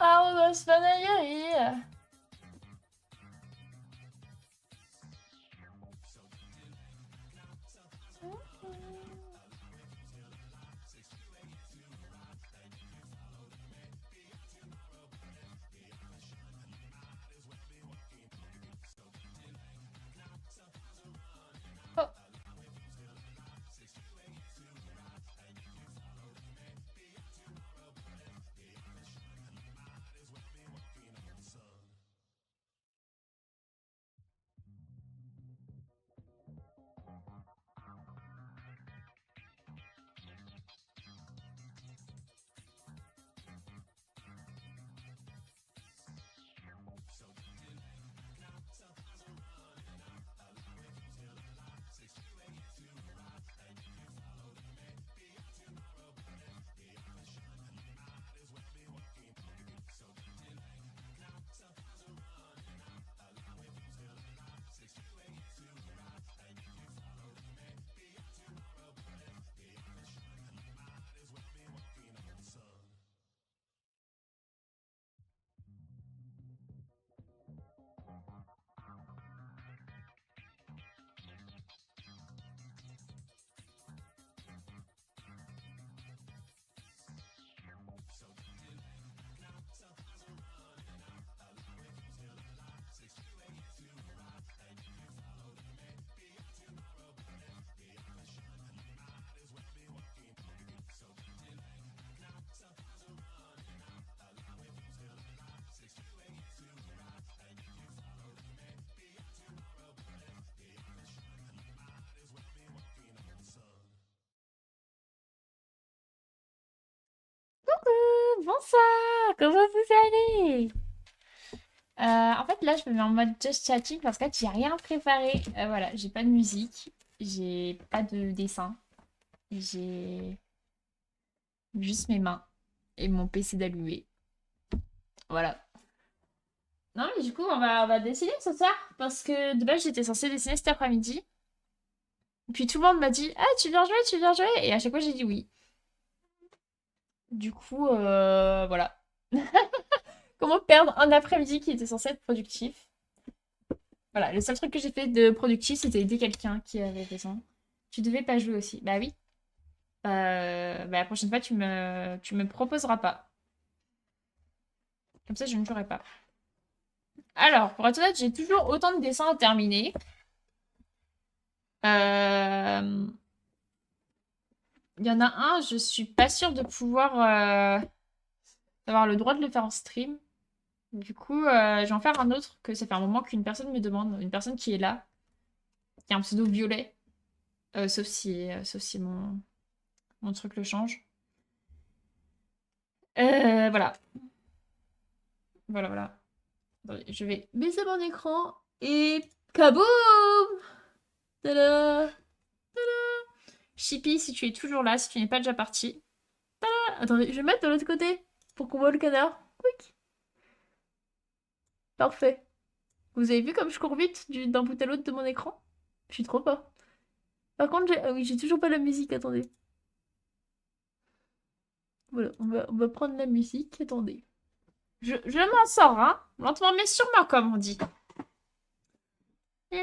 August Vanayeri. Oh. Bonsoir, comment vous allez? En fait, là, je me mets en mode just chatting parce que j'ai rien préparé. Voilà, j'ai pas de musique, j'ai pas de dessin, j'ai juste mes mains et mon PC d'allumé. Voilà. Non, mais du coup, on va dessiner ce soir parce que de base, j'étais censée dessiner cet après-midi. Puis tout le monde m'a dit, ah, tu viens jouer, tu viens jouer. Et à chaque fois, j'ai dit oui. Du coup, voilà. Comment perdre un après-midi qui était censé être productif? Voilà, le seul truc que j'ai fait de productif, c'était aider quelqu'un qui avait besoin. Tu devais pas jouer aussi. Bah oui. Bah, la prochaine fois, tu me proposeras pas. Comme ça, je ne jouerai pas. Alors, pour être honnête, j'ai toujours autant de dessins à terminer. Euh, Il y en a un, je suis pas sûre de pouvoir d'avoir le droit de le faire en stream. Du coup, je vais en faire un autre que ça fait un moment qu'une personne me demande, une personne qui est là, qui a un pseudo violet. Sauf si mon truc le change. Voilà. Voilà, voilà. Attendez, je vais baisser mon écran et kaboum! Tada! Chippy, si tu es toujours là, si tu n'es pas déjà parti. Ah, attendez, je vais mettre de l'autre côté pour qu'on voit le canard. Quick. Parfait. Vous avez vu comme je cours vite d'un bout à l'autre de mon écran? Je suis trop pas. Par contre, ah oui, j'ai toujours pas la musique, attendez. Voilà, on va prendre la musique, attendez. Je m'en sors, hein. Lentement mais sûrement, comme on dit. En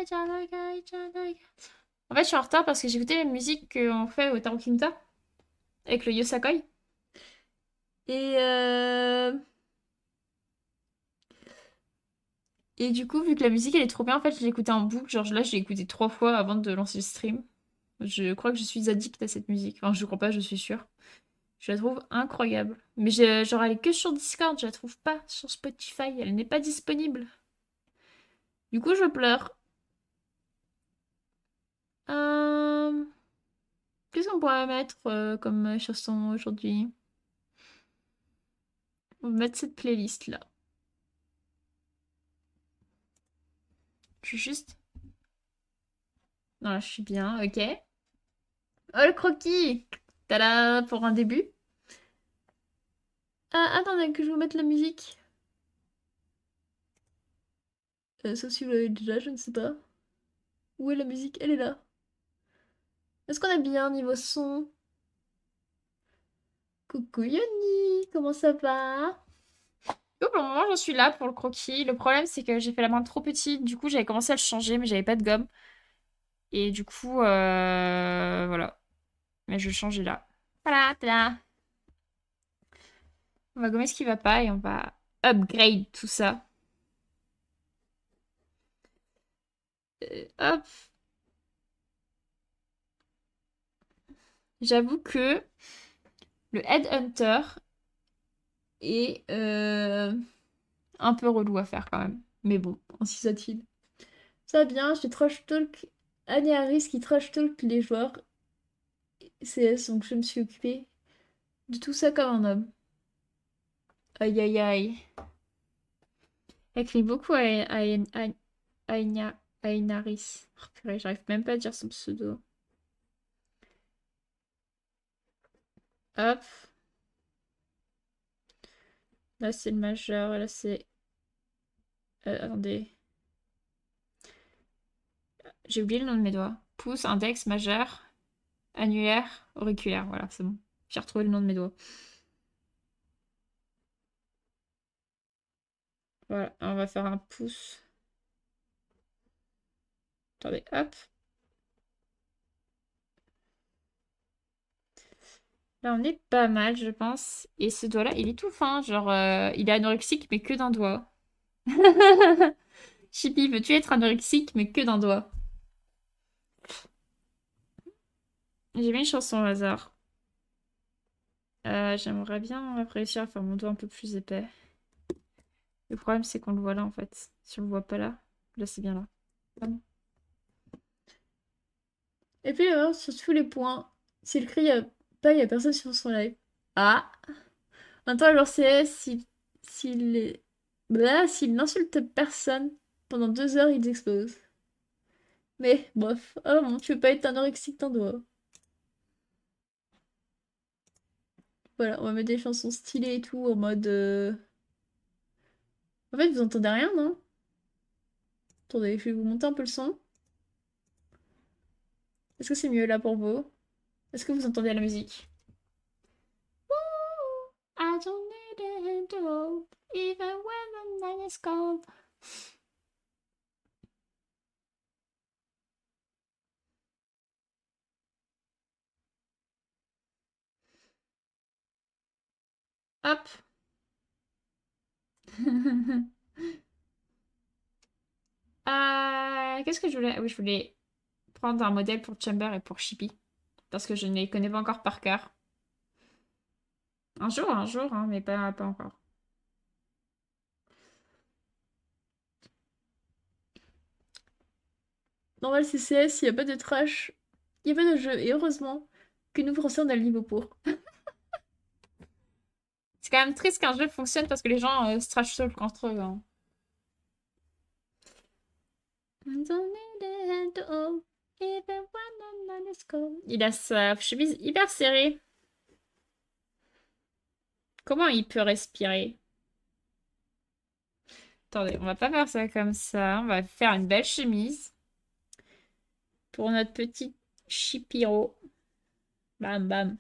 fait, je suis en retard parce que j'ai écouté la musique qu'on fait au Tarukimta avec le Yosakoi. Et, et du coup, vu que la musique elle est trop bien, en fait, je l'ai écoutée en boucle. Genre là, je l'ai écoutée 3 fois avant de lancer le stream. Je crois que je suis addict à cette musique. Enfin, je crois pas, je suis sûre. Je la trouve incroyable. Mais genre, elle est que sur Discord, je la trouve pas sur Spotify. Elle n'est pas disponible. Du coup, je pleure. Euh... Qu'est-ce qu'on pourrait mettre comme chanson aujourd'hui? On va mettre cette playlist là. Je suis juste. Non, là, je suis bien, ok. Oh, le croquis! Tada! Pour un début. Ah, attendez que je vous mette la musique. Sauf si vous l'avez déjà, je ne sais pas. Où est la musique? Elle est là. Est-ce qu'on est bien niveau son? Coucou Yoni, comment ça va? coup, pour le moment, j'en suis là pour le croquis. Le problème, c'est que j'ai fait la main trop petite. Du coup, j'avais commencé à le changer, mais j'avais pas de gomme. Et du coup, voilà. Mais je vais le changer là. Voilà, là. On va gommer ce qui va pas et on va upgrade tout ça. Hop. J'avoue que le Headhunter est un peu relou à faire quand même. Mais bon, ainsi soit-il. Ça va bien, je trash talk Annie Harris qui trash talk les joueurs CS, donc je me suis occupée de tout ça comme un homme. Aïe aïe aïe. Elle écrit beaucoup à Inaris. Oh, purée, j'arrive même pas à dire son pseudo. Hop. Là, c'est le majeur. Là, c'est... attendez. J'ai oublié le nom de mes doigts. Pouce, index, majeur, annulaire, auriculaire. Voilà, c'est bon. J'ai retrouvé le nom de mes doigts. Voilà, on va faire un pouce. Attendez, hop. Là, on est pas mal, je pense. Et ce doigt-là, il est tout fin. Genre, il est anorexique, mais que d'un doigt. Chippy, veux-tu être anorexique, mais que d'un doigt? J'ai mis une chanson au hasard. J'aimerais bien réussir à faire mon doigt un peu plus épais. Le problème, c'est qu'on le voit là, en fait. Si on le voit pas là, là, c'est bien là. Pardon. Et puis, sur tous les points, s'il crie pas, il y a personne sur son live. Ah! Maintenant, alors CS, s'il est... s'il n'insulte personne, pendant 2 heures, ils explosent. Mais, bref. Oh bon, tu veux pas être anorexique, t'en dois. Voilà, on va mettre des chansons stylées et tout, en mode... En fait, vous entendez rien, non? Attendez, je vais vous monter un peu le son. Est-ce que c'est mieux là pour vous? Est-ce que vous entendez la musique? I don't need it all, even when the night is cold. Hop. Qu'est-ce que je voulais... Oui, je voulais prendre un modèle pour Chamber et pour Chippy. Parce que je ne les connais pas encore par cœur. Un jour, hein, mais pas encore. Normal CCS, il n'y a pas de trash, il n'y a pas de jeu. Et heureusement que nous Français, on a le niveau pour. C'est quand même triste qu'un jeu fonctionne parce que les gens se trash talk entre eux. Hein. Il a sa chemise hyper serrée. Comment il peut respirer? Attendez, on va pas faire ça comme ça. On va faire une belle chemise pour notre petit Chipiro. Bam bam.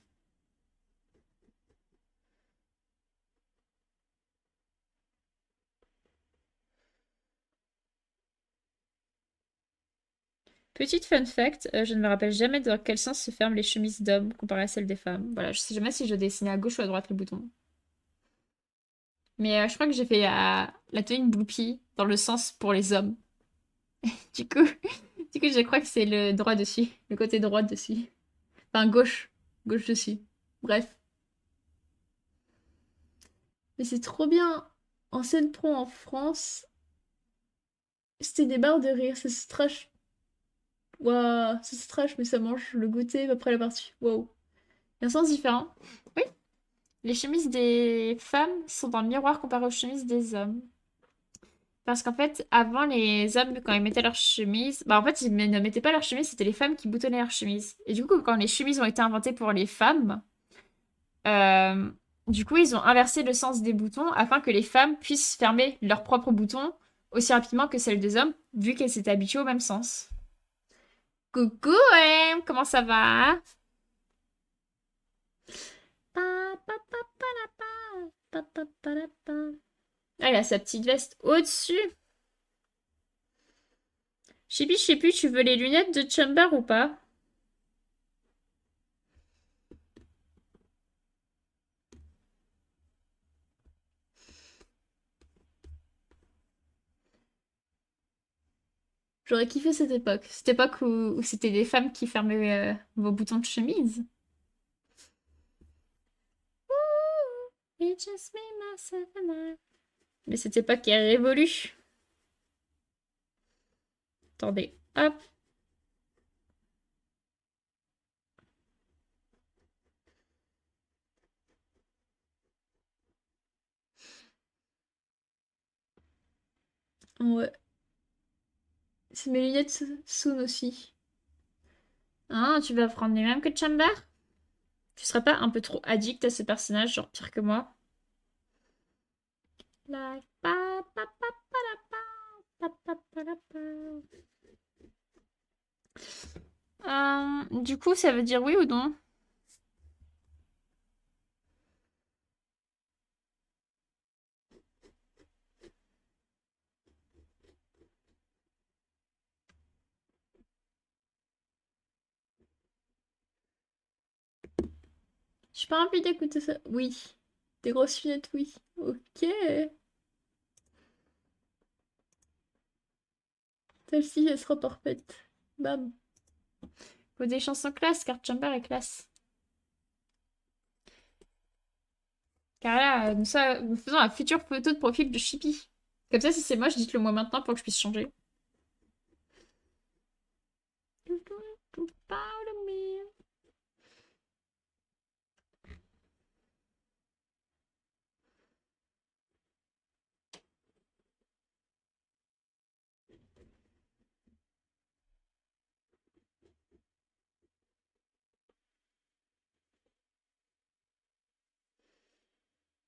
Petite fun fact, je ne me rappelle jamais dans quel sens se ferment les chemises d'hommes comparé à celles des femmes. Voilà, je sais jamais si je dessinais à gauche ou à droite le bouton. Mais je crois que j'ai fait la tenue Blupee dans le sens pour les hommes. Du coup, du coup, je crois que c'est le droit dessus, le côté droit dessus. Enfin, gauche, gauche dessus. Bref. Mais c'est trop bien. En scène pro en France, c'était des barres de rire. Ça se trash. Waouh, ça se trash, mais ça mange le goûter après la partie. Waouh. Il y a un sens différent. Oui, les chemises des femmes sont dans le miroir comparé aux chemises des hommes. Parce qu'en fait, avant, les hommes, quand ils mettaient leurs chemises, bah en fait, ils ne mettaient pas leurs chemises, c'était les femmes qui boutonnaient leurs chemises. Et du coup, quand les chemises ont été inventées pour les femmes, euh, du coup, ils ont inversé le sens des boutons afin que les femmes puissent fermer leurs propres boutons aussi rapidement que celles des hommes, vu qu'elles s'étaient habituées au même sens. Coucou, Em, comment ça va? Pa, pa, pa, pa, la, pa, pa, pa, pa, la, pa. Ah, elle a sa petite veste au-dessus. Chibi, je sais plus, tu veux les lunettes de Chamber ou pas? J'aurais kiffé cette époque. Cette époque où c'était des femmes qui fermaient vos boutons de chemise. It's just me, myself and I. Mais cette époque est révolue. Attendez, hop. Ouais. C'est mes lunettes Soon aussi. Ah, tu vas prendre les mêmes que Chamber? Tu serais pas un peu trop addict à ce personnage, genre pire que moi? Like, pa, pa, pa, pa, la, pa, pa, pa, pa, la, pa. Du coup, ça veut dire oui ou non? J'ai pas envie d'écouter ça. Oui. Des grosses lunettes, oui. Ok. Celle-ci, elle sera parfaite. Bam. Faut des chansons classe, car Chamber est classe. Car là, nous faisons la future photo de profil de Chippy. Comme ça, si c'est moche, dites-le moi maintenant pour que je puisse changer.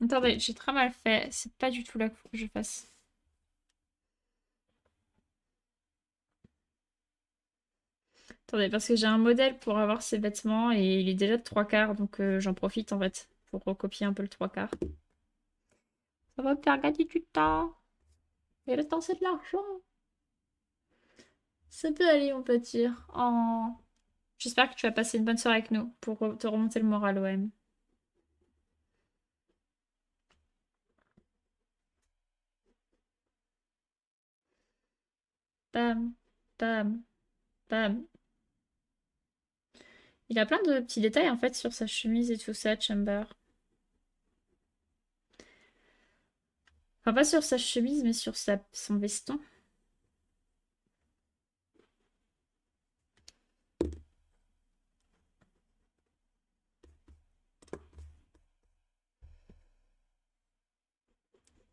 Attendez, j'ai très mal fait. C'est pas du tout là qu'il faut que je fasse. Attendez, parce que j'ai un modèle pour avoir ces vêtements et il est déjà de 3/4, donc j'en profite en fait pour recopier un peu le 3/4. Ça va me faire gagner du temps. Et le temps, c'est de l'argent. Ça peut aller, on peut dire. Oh. J'espère que tu vas passer une bonne soirée avec nous pour te remonter le moral, OM. Bam, bam, bam. Il a plein de petits détails en fait sur sa chemise et tout ça, Chamber. Enfin, pas sur sa chemise, mais sur son veston.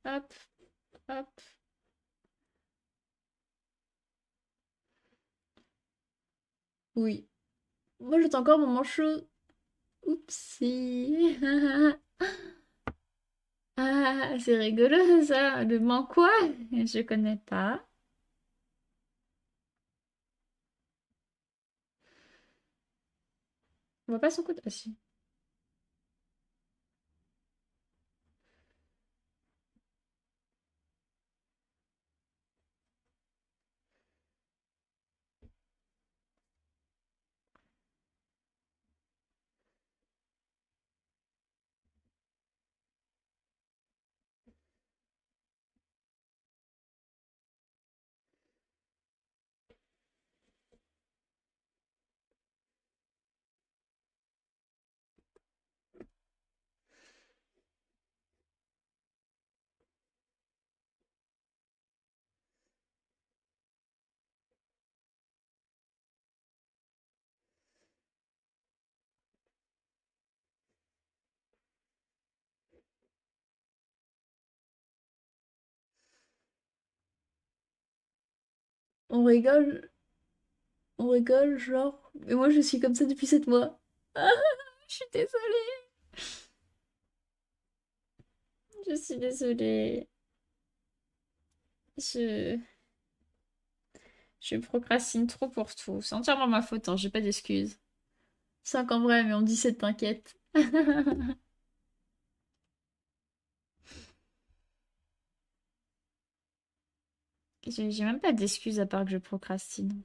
Hop, hop. Oui. Moi, j'attends encore mon manchot. Oupsie. Ah, c'est rigolo ça. Le man quoi? Je connais pas. On voit pas son coude. Ah si. On rigole, on rigole, genre. Mais moi, je suis comme ça depuis 7 mois. Ah, je suis désolée. Je suis désolée. Je... je procrastine trop pour tout. C'est entièrement ma faute, hein. J'ai pas d'excuses. 5 en vrai, mais on dit 7, t'inquiète. J'ai même pas d'excuses à part que je procrastine.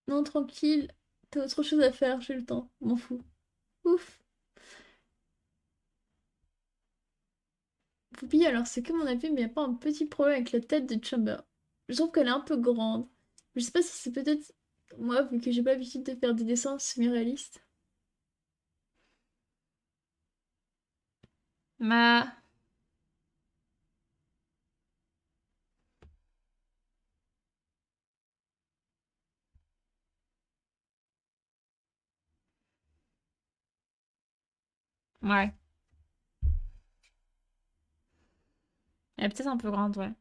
Non, tranquille. T'as autre chose à faire, j'ai le temps. M'en fous. Ouf. Poupie, alors c'est comme on a vu, mais y a pas un petit problème avec la tête de Chamber. Je trouve qu'elle est un peu grande. Je sais pas si c'est peut-être moi, vu que j'ai pas l'habitude de faire des dessins semi-réalistes. Ma... Ouais. Elle est peut-être un peu grande, ouais.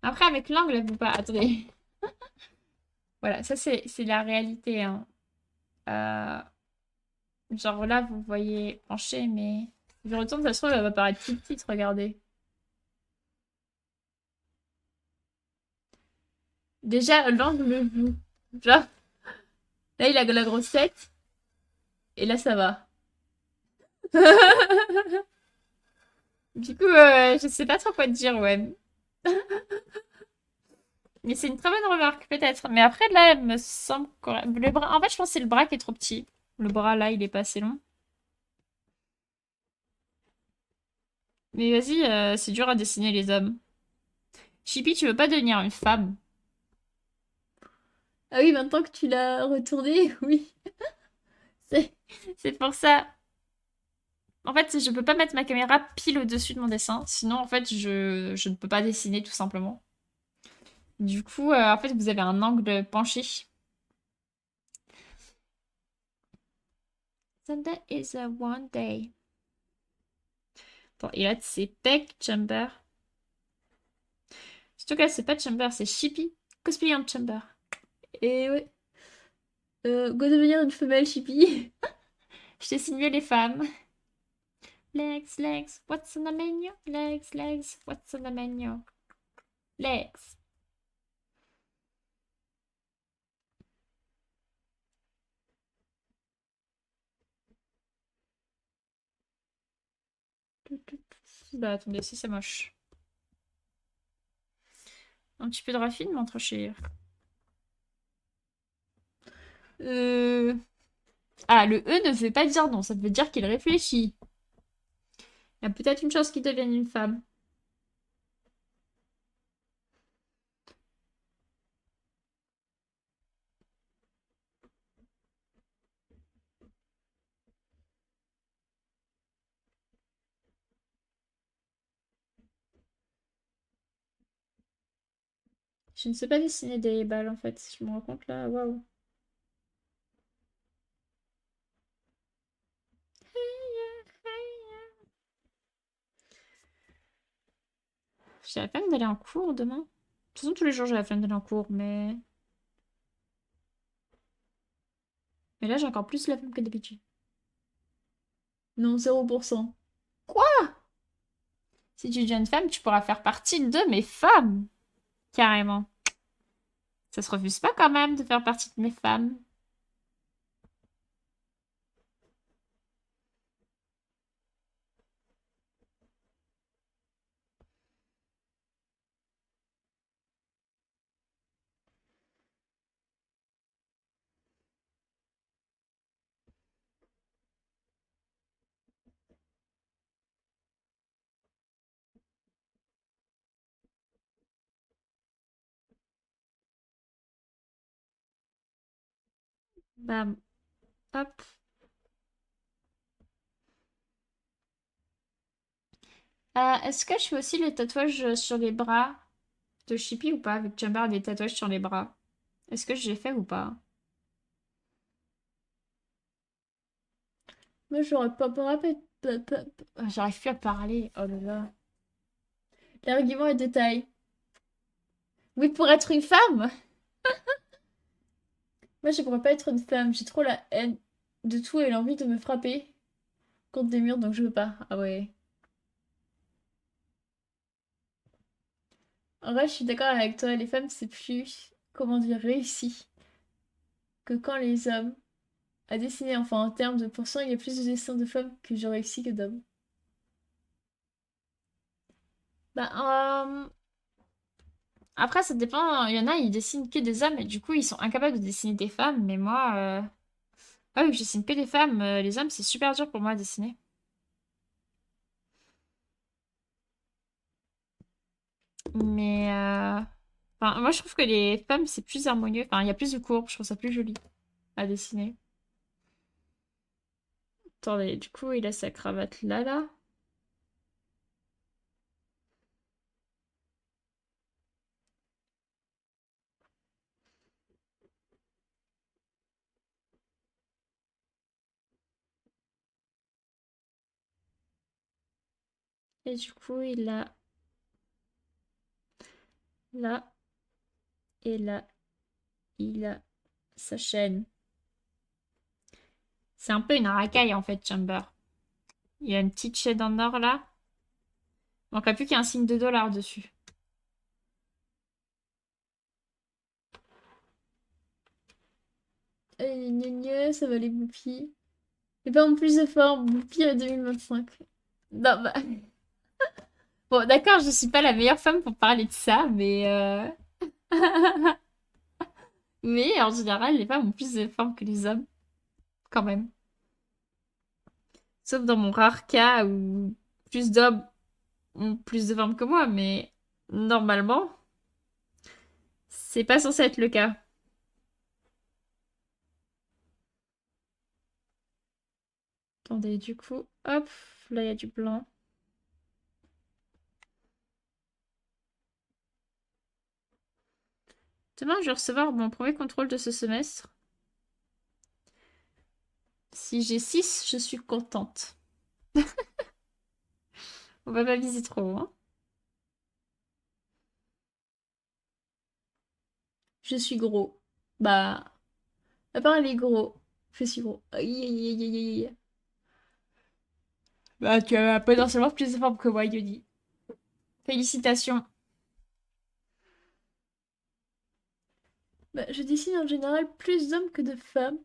Après, avec l'angle, elle peut pas... Attendez. Voilà, ça c'est la réalité, hein. Euh, Genre là, vous voyez pencher, mais... Je retourne, ça se trouve, elle va paraître toute petite, regardez. Déjà, l'angle joue. Genre, là, il a la grosse tête, et là, ça va. Du coup, je sais pas trop quoi te dire, ouais. Mais c'est une très bonne remarque, peut-être. Mais après, là, elle me semble correct. Le bras... En fait, je pense que c'est le bras qui est trop petit. Le bras, là, il est pas assez long. Mais vas-y, c'est dur à dessiner les hommes. Chippy, tu veux pas devenir une femme? Ah oui, maintenant que tu l'as retourné, oui. C'est c'est pour ça. En fait, je peux pas mettre ma caméra pile au-dessus de mon dessin. Sinon, en fait, je ne peux pas dessiner, tout simplement. Du coup, en fait, vous avez un angle penché. Sunday is a one day. Attends, et là, c'est Peck Chamber. Surtout que là, c'est pas Chamber, c'est Chippy. Cosplay en Chamber. Et ouais. Go devenir une femelle, Chippy. Je dessine mieux les femmes. Legs, legs, what's on the menu? Legs, legs, what's on the menu? Legs. Bah attendez, si c'est moche. Un petit peu de raffinement, trop cher. Euh... Ah, le E ne veut pas dire non, ça veut dire qu'il réfléchit. Il y a peut-être une chance qu'il devienne une femme. Je ne sais pas dessiner des balles en fait, si je me rends compte là, waouh. J'ai la flemme d'aller en cours demain. De toute façon, tous les jours j'ai la flemme d'aller en cours, mais là j'ai encore plus la flemme que d'habitude. Non, 0%. Quoi? Si tu deviens une femme, tu pourras faire partie de mes femmes. Carrément. Ça se refuse pas quand même de faire partie de mes femmes. Bah, hop. Est-ce que je fais aussi les tatouages sur les bras de Chippy ou pas? Avec Chamber des tatouages sur les bras. Est-ce que j'ai fait ou pas? Moi, j'aurais j'arrive plus à parler. Oh là là. L'argument est de taille. Oui, pour être une femme. Moi, je pourrais pas être une femme. J'ai trop la haine de tout et l'envie de me frapper contre des murs, donc je veux pas. Ah ouais. En vrai, je suis d'accord avec toi. Les femmes, c'est plus, comment dire, réussi que quand les hommes à dessiner. Enfin, en termes de pourcent, il y a plus de dessins de femmes que j'ai réussi que d'hommes. Bah, après, ça dépend. Il y en a, ils dessinent que des hommes et du coup, ils sont incapables de dessiner des femmes. Mais moi, ah oui, je dessine que des femmes. Les hommes, c'est super dur pour moi à dessiner. Mais enfin, moi, je trouve que les femmes, c'est plus harmonieux. Enfin, il y a plus de courbes. Je trouve ça plus joli à dessiner. Attendez, du coup, il a sa cravate là, là. Et du coup, il a là. Et là, il a sa chaîne. C'est un peu une racaille, en fait, Chamber. Il y a une petite chaîne en or, là. Il manquerait plus qu'il y ait un signe de dollar dessus. Gna gna, ça va les boupies. Et pas en plus de forme, Boupi 2025. Non, bah... Bon, d'accord, je suis pas la meilleure femme pour parler de ça, mais... Mais en général, les femmes ont plus de forme que les hommes, quand même. Sauf dans mon rare cas où plus d'hommes ont plus de forme que moi, mais normalement, c'est pas censé être le cas. Attendez, du coup, hop, là il y a du blanc. Demain, je vais recevoir mon premier contrôle de ce semestre. Si j'ai 6, je suis contente. On va pas viser trop, hein. Je suis gros. Bah, à part les gros, je suis gros. Aïe, aïe, aïe, aïe, aïe. Bah, tu as potentiellement plus de forme que moi, Yoni. Félicitations. Bah, je dessine en général plus d'hommes que de femmes.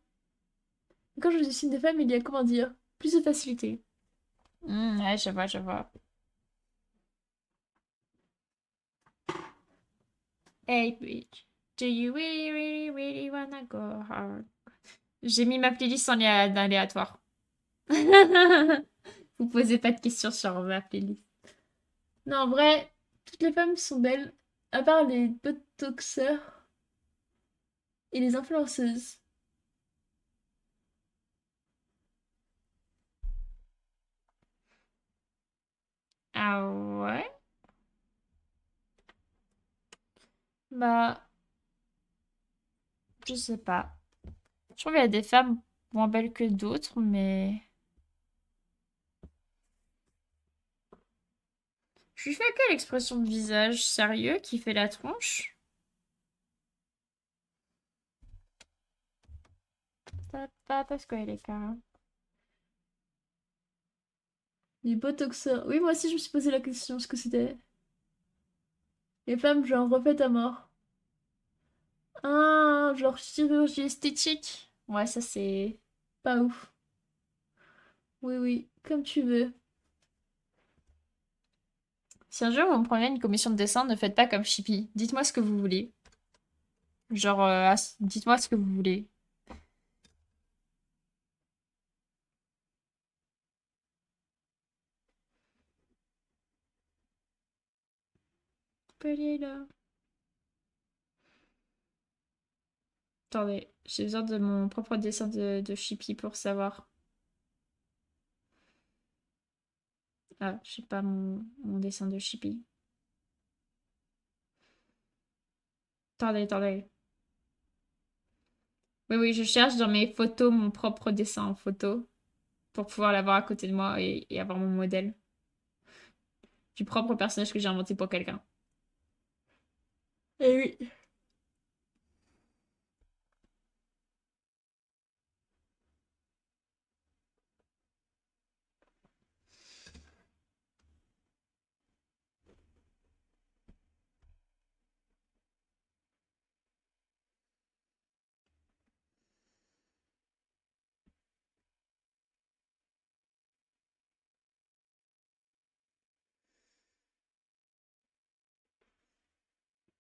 Quand je dessine des femmes, il y a, comment dire, plus de facilité. Ouais, je vois, je vois. Hey, bitch. Do you really, really, really wanna go hard? J'ai mis ma playlist en aléatoire. Vous posez pas de questions sur ma playlist. Non, en vrai, toutes les femmes sont belles, à part les botoxeurs et les influenceuses. Ah ouais? Bah, je sais pas. Je trouve qu'il y a des femmes moins belles que d'autres, mais... Je lui fais quelle expression de visage sérieux qui fait la tronche? Pas parce qu'elle est carrée. Les botoxeurs. Oui, moi aussi, je me suis posé la question, ce que c'était. Les femmes, genre, refaites à mort. Ah, genre chirurgie esthétique. Ouais, ça c'est pas ouf. Oui, oui, comme tu veux. Si un jour vous me prenez une commission de dessin, ne faites pas comme Chippy. Dites-moi ce que vous voulez. Genre, dites-moi ce que vous voulez. Tu peux aller là. Attendez, j'ai besoin de mon propre dessin de Chippy pour savoir. Ah, je sais pas mon dessin de Chippy. Attendez, attendez. Oui, oui, je cherche dans mes photos mon propre dessin en photo. pour pouvoir l'avoir à côté de moi et avoir mon modèle du propre personnage que j'ai inventé pour quelqu'un. Et oui.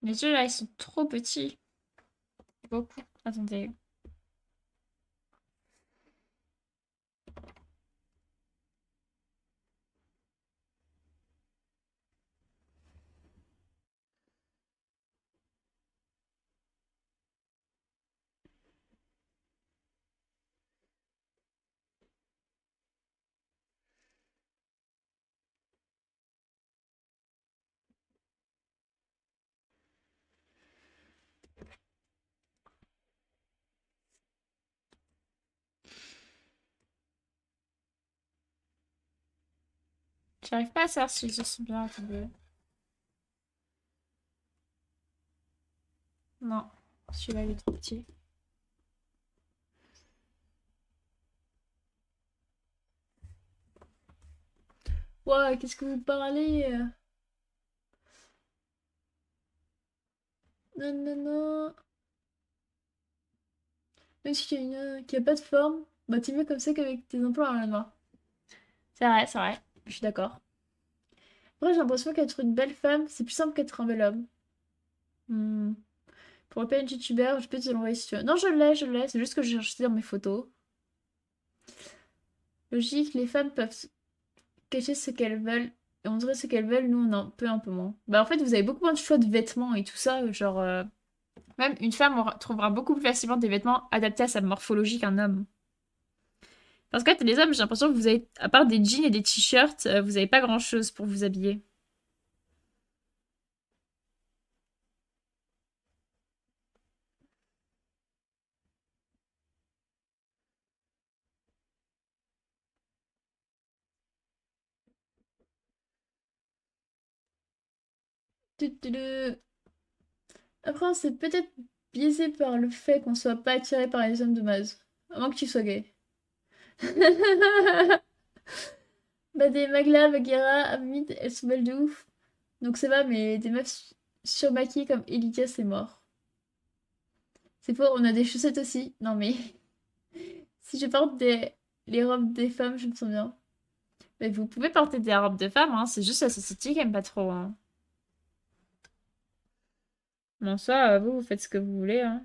Les jeux là, ils sont trop petits. Beaucoup. Attendez. J'arrive pas à savoir si les jeux sont bien. Attendez. Non. Celui-là, il est trop petit. Ouah, qu'est-ce que vous parlez? Non, non, non. Même si qui a pas de forme, bah t'es mieux comme ça qu'avec tes implants à la noire. C'est vrai, c'est vrai. Je suis d'accord. Après, j'ai l'impression qu'être une belle femme, c'est plus simple qu'être un bel homme. Hmm. Pour le PNG YouTuber, je peux te l'envoyer si tu veux. Non, je l'ai, je l'ai. C'est juste que j'ai acheté dans mes photos. Logique, les femmes peuvent cacher ce qu'elles veulent et montrer ce qu'elles veulent. Nous, on en peut un peu moins. Bah, en fait, vous avez beaucoup moins de choix de vêtements et tout ça. Genre, même une femme trouvera beaucoup plus facilement des vêtements adaptés à sa morphologie qu'un homme. Parce que les hommes, j'ai l'impression que vous avez, à part des jeans et des t-shirts, vous avez pas grand-chose pour vous habiller. Tudu. Après, on s'est peut-être biaisé par le fait qu'on soit pas attiré par les hommes de base. À moins que tu sois gay. Bah, des Magla, Bagheera, Hamid, elles sont belles de ouf. Donc ça va, mais des meufs surmaquillées comme Elika, c'est mort. C'est faux, on a des chaussettes aussi. Non mais, si je porte les robes des femmes, je me sens bien. Mais vous pouvez porter des robes de femmes, hein. C'est juste la société qui aime pas trop, hein. Bon, ça, vous faites ce que vous voulez, hein.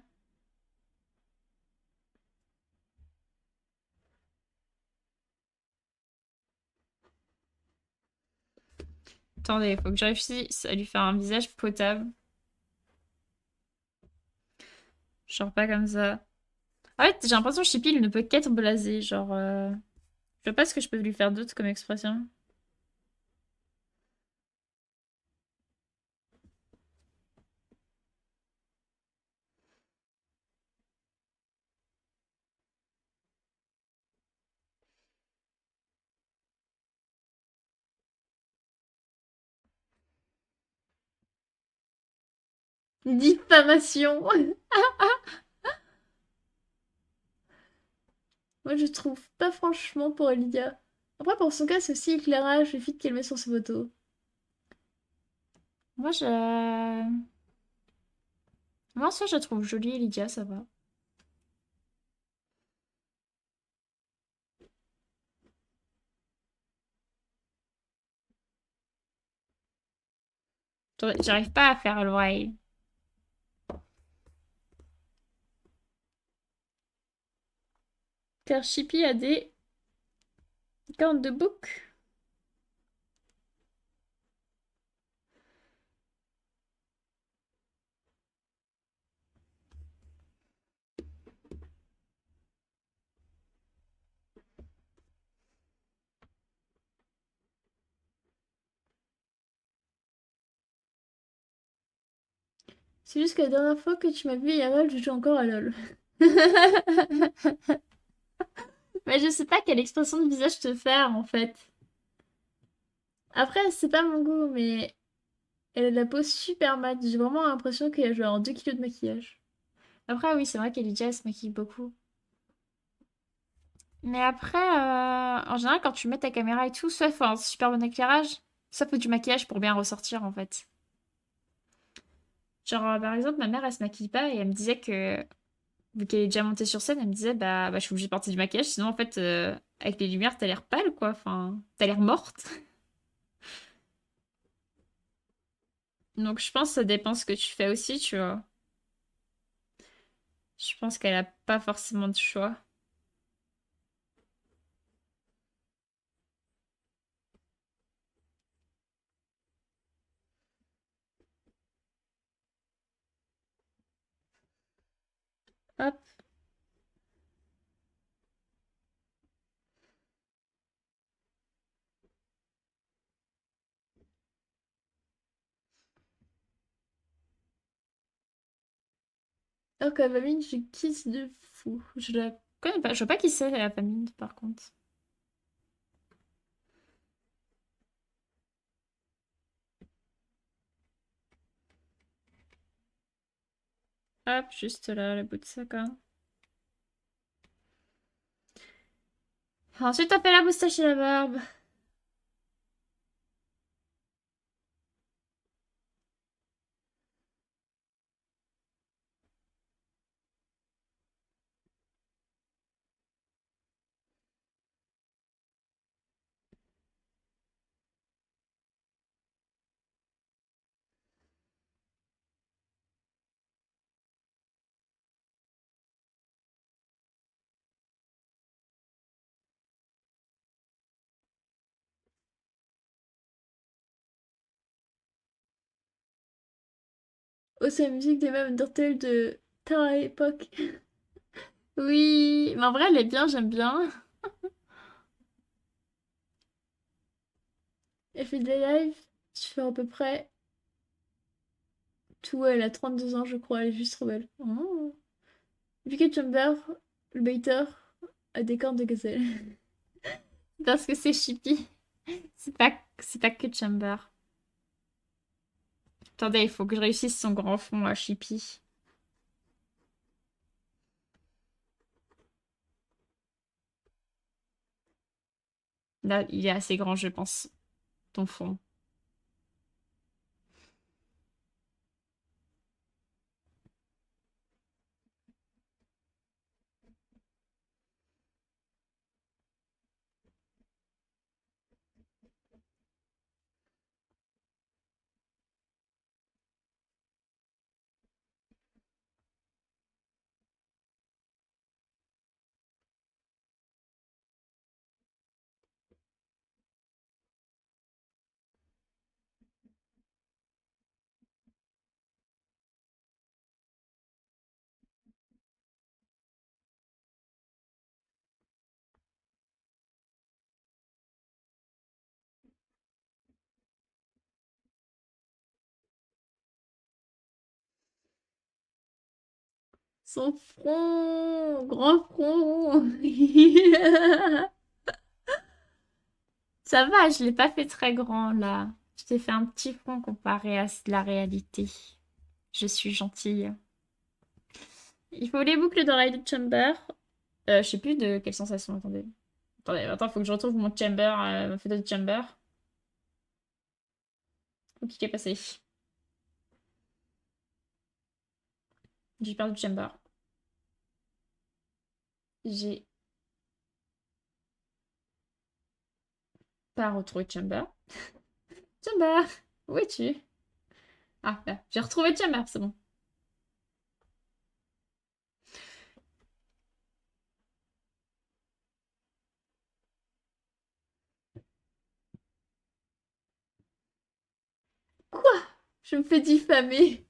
Attendez, faut que je réussisse à lui faire un visage potable. Genre pas comme ça. En fait, j'ai l'impression que Chippy, il ne peut qu'être blasé. Genre, je vois pas ce que je peux lui faire d'autre comme expression. Diffamation. Moi, je trouve pas franchement pour Lydia. Après, pour son cas, c'est aussi éclairage, le fit qu'elle met sur ses photos. Moi, je... Moi, ça, je la trouve jolie, Lydia, ça va. J'arrive pas à faire l'oreille. Car Chippy a des cornes de bouc. C'est juste que la dernière fois que tu m'as vu IRL, je joue encore à LoL. Mais je sais pas quelle expression de visage te faire en fait. Après, c'est pas mon goût, mais elle a de la peau super mat. J'ai vraiment l'impression qu'elle a genre 2 kilos de maquillage. Après, oui, c'est vrai qu'Ellie elle se maquille beaucoup. Mais après, en général, quand tu mets ta caméra et tout, soit il faut un super bon éclairage, soit il faut du maquillage pour bien ressortir en fait. Genre, par exemple, ma mère, elle se maquille pas et elle me disait que, vu qu'elle est déjà montée sur scène, elle me disait, bah je suis obligée de porter du maquillage, sinon en fait, avec les lumières, t'as l'air pâle quoi, enfin, t'as l'air morte. Donc je pense que ça dépend ce que tu fais aussi, tu vois. Je pense qu'elle a pas forcément de choix. Hop. Alors que la famine, je kiffe de fou. Je la connais pas. Je vois pas qui c'est la famine, par contre. Hop, juste là, le bout de ça, quand même. Ensuite, on fait la moustache et la barbe. Oh, c'est la musique des mêmes Undertale de ta époque. Oui, mais en vrai, elle est bien, j'aime bien. Elle fait des lives. Je fais à peu près tout. Elle a 32 ans, je crois. Elle est juste trop belle. Oh. Vicky Chamber, le baiter, a des cornes de gazelle. Parce que c'est chippy. C'est pas que Chamber. Attendez, il faut que je réussisse son grand fond à chippy. Là, il est assez grand, je pense, ton fond. Son front, grand front. Ça va, je l'ai pas fait très grand là. Je t'ai fait un petit front comparé à la réalité. Je suis gentille. Il faut les boucles d'oreilles de Chamber. Je sais plus de quelle sensation, attendez. Attendez, attends, faut que je retrouve mon Chamber, ma photo de Chamber. Ok, qui est passé. J'ai perdu Chamber. J'ai pas retrouvé Chamber. Chamber, où es-tu? Ah, là, j'ai retrouvé Chamber, c'est bon. Quoi? Je me fais diffamer.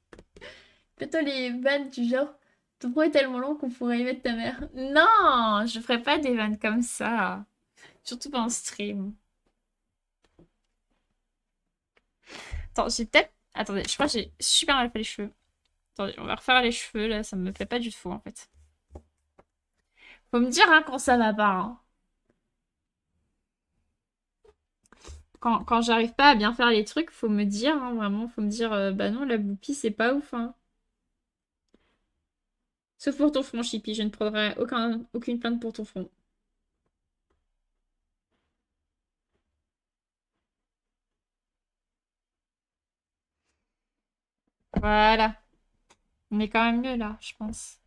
Plutôt les vannes du genre, ton pro est tellement long qu'on pourrait y mettre ta mère. Non, je ferai pas des vannes comme ça. Surtout pas en stream. Attends, j'ai peut-être... Attendez, je crois que j'ai super mal fait les cheveux. Attendez, on va refaire les cheveux, là, ça me plaît pas du tout, en fait. Faut me dire hein, quand ça va pas. Hein. Quand j'arrive pas à bien faire les trucs, faut me dire, hein, vraiment, faut me dire, bah non, la boupie, c'est pas ouf. Hein. Sauf pour ton front, Chippy, je ne prendrai aucune plainte pour ton front. Voilà. On est quand même mieux là, je pense.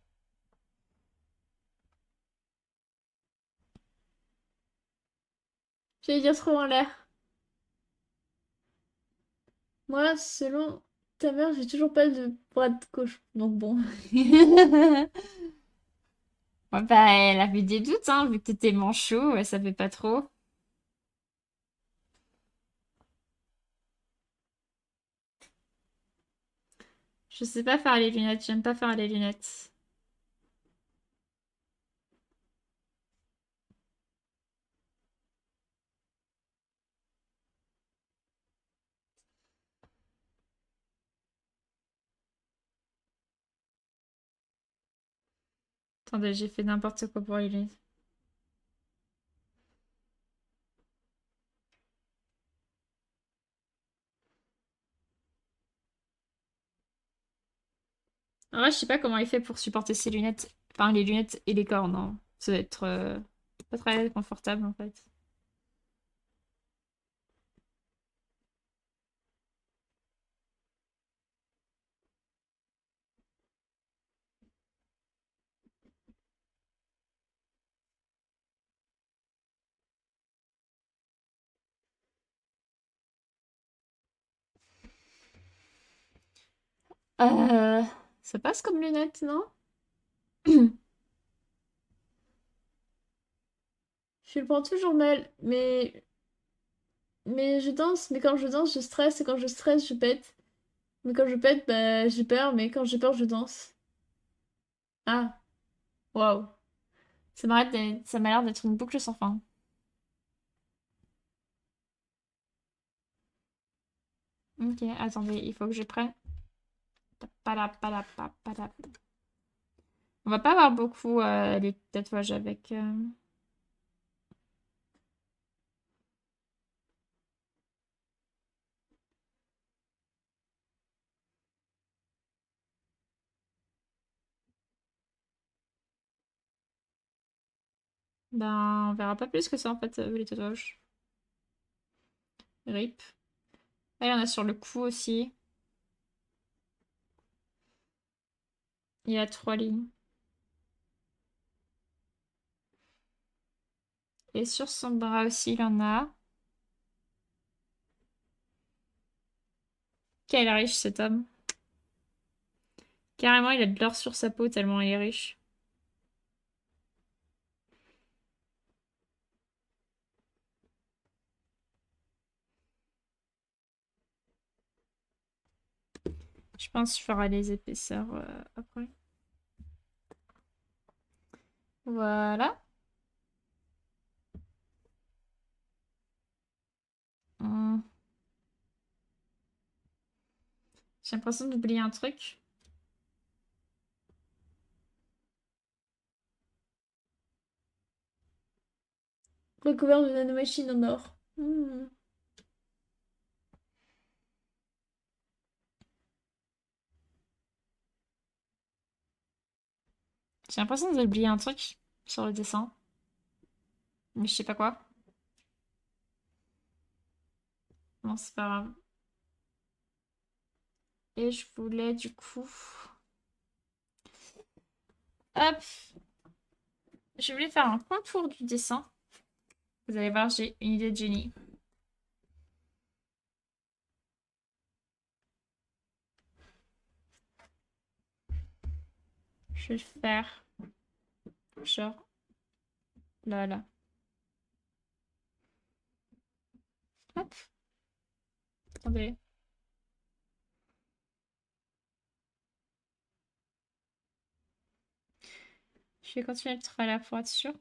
J'allais dire trop en l'air. Moi, selon ta mère, j'ai toujours pas de bras de gauche. Donc bon. Ouais, bah, elle avait des doutes, hein, vu que t'étais manchot, elle savait pas trop. Je sais pas faire les lunettes, j'aime pas faire les lunettes. Attendez, j'ai fait n'importe quoi pour les lunettes. En vrai, je sais pas comment il fait pour supporter ses lunettes. Enfin, les lunettes et les cornes, hein. Ça doit être pas très confortable, en fait. Euh... Ça passe comme lunettes, non? Je le prends toujours mal, mais je danse, mais quand je danse, je stresse, et quand je stresse, je pète. Mais quand je pète, bah j'ai peur, mais quand j'ai peur, je danse. Ah, waouh. Ça m'a l'air d'être une boucle sans fin. Ok, attendez, il faut que je prenne. Palap. On va pas avoir beaucoup les tatouages avec. Ben, on verra pas plus que ça en fait, les tatouages. RIP. Là, il y en a sur le cou aussi. Il y a 3 lignes. Et sur son bras aussi, il en a. Quel riche cet homme. Carrément, il a de l'or sur sa peau tellement il est riche. Je pense que je ferai les épaisseurs après. Voilà. Hum. J'ai l'impression d'oublier un truc. Recouvert de nanomachine en or. J'ai l'impression d'oublier un truc sur le dessin. Mais je sais pas quoi. Bon, c'est pas grave. Et je voulais du coup... Hop! Je voulais faire un contour du dessin. Vous allez voir, j'ai une idée de génie. Je vais le faire genre là. Hop! Attendez. Je vais continuer le travail pour être sûr.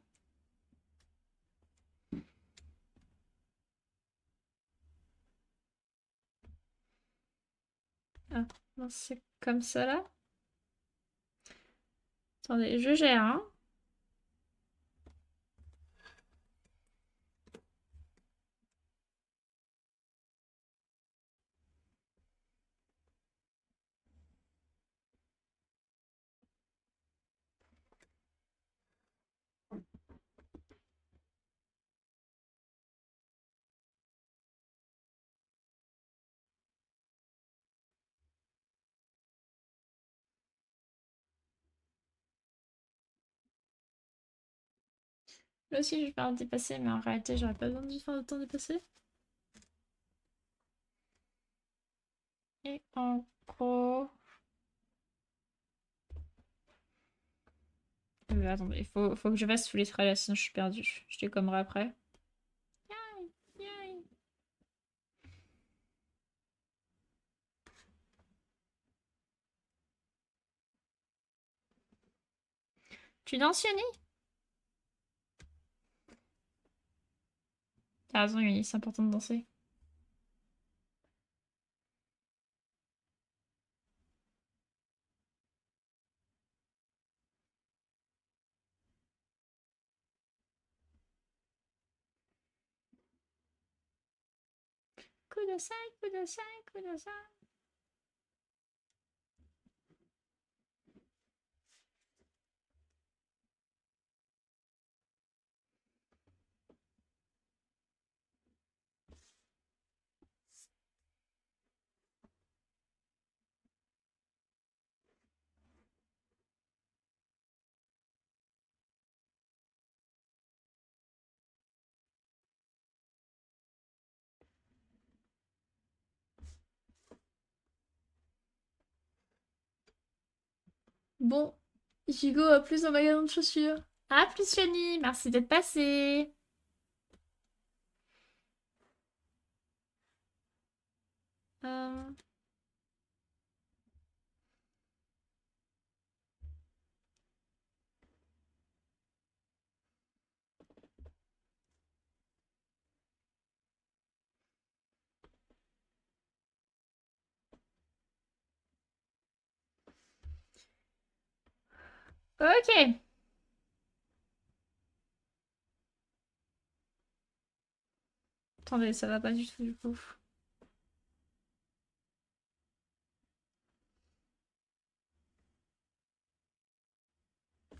Ah, non, c'est comme ça là. Attendez, je gère, hein. Là aussi, je vais faire un dépasser, mais en réalité, j'aurais pas besoin de faire autant dépasser. Et en gros... attendez, faut que je fasse tous les traits là, sinon je suis perdue. Je décommerai après. Yay. Tu danses, Yoni? T'as raison, Yoni, c'est important de danser. Coup de cinq, coup de cinq, coup de cinq. Bon, Jigo a plus un magasin de chaussures. À plus, Yoni, merci d'être passé. Euh, Ok. Attendez, ça va pas du tout du coup.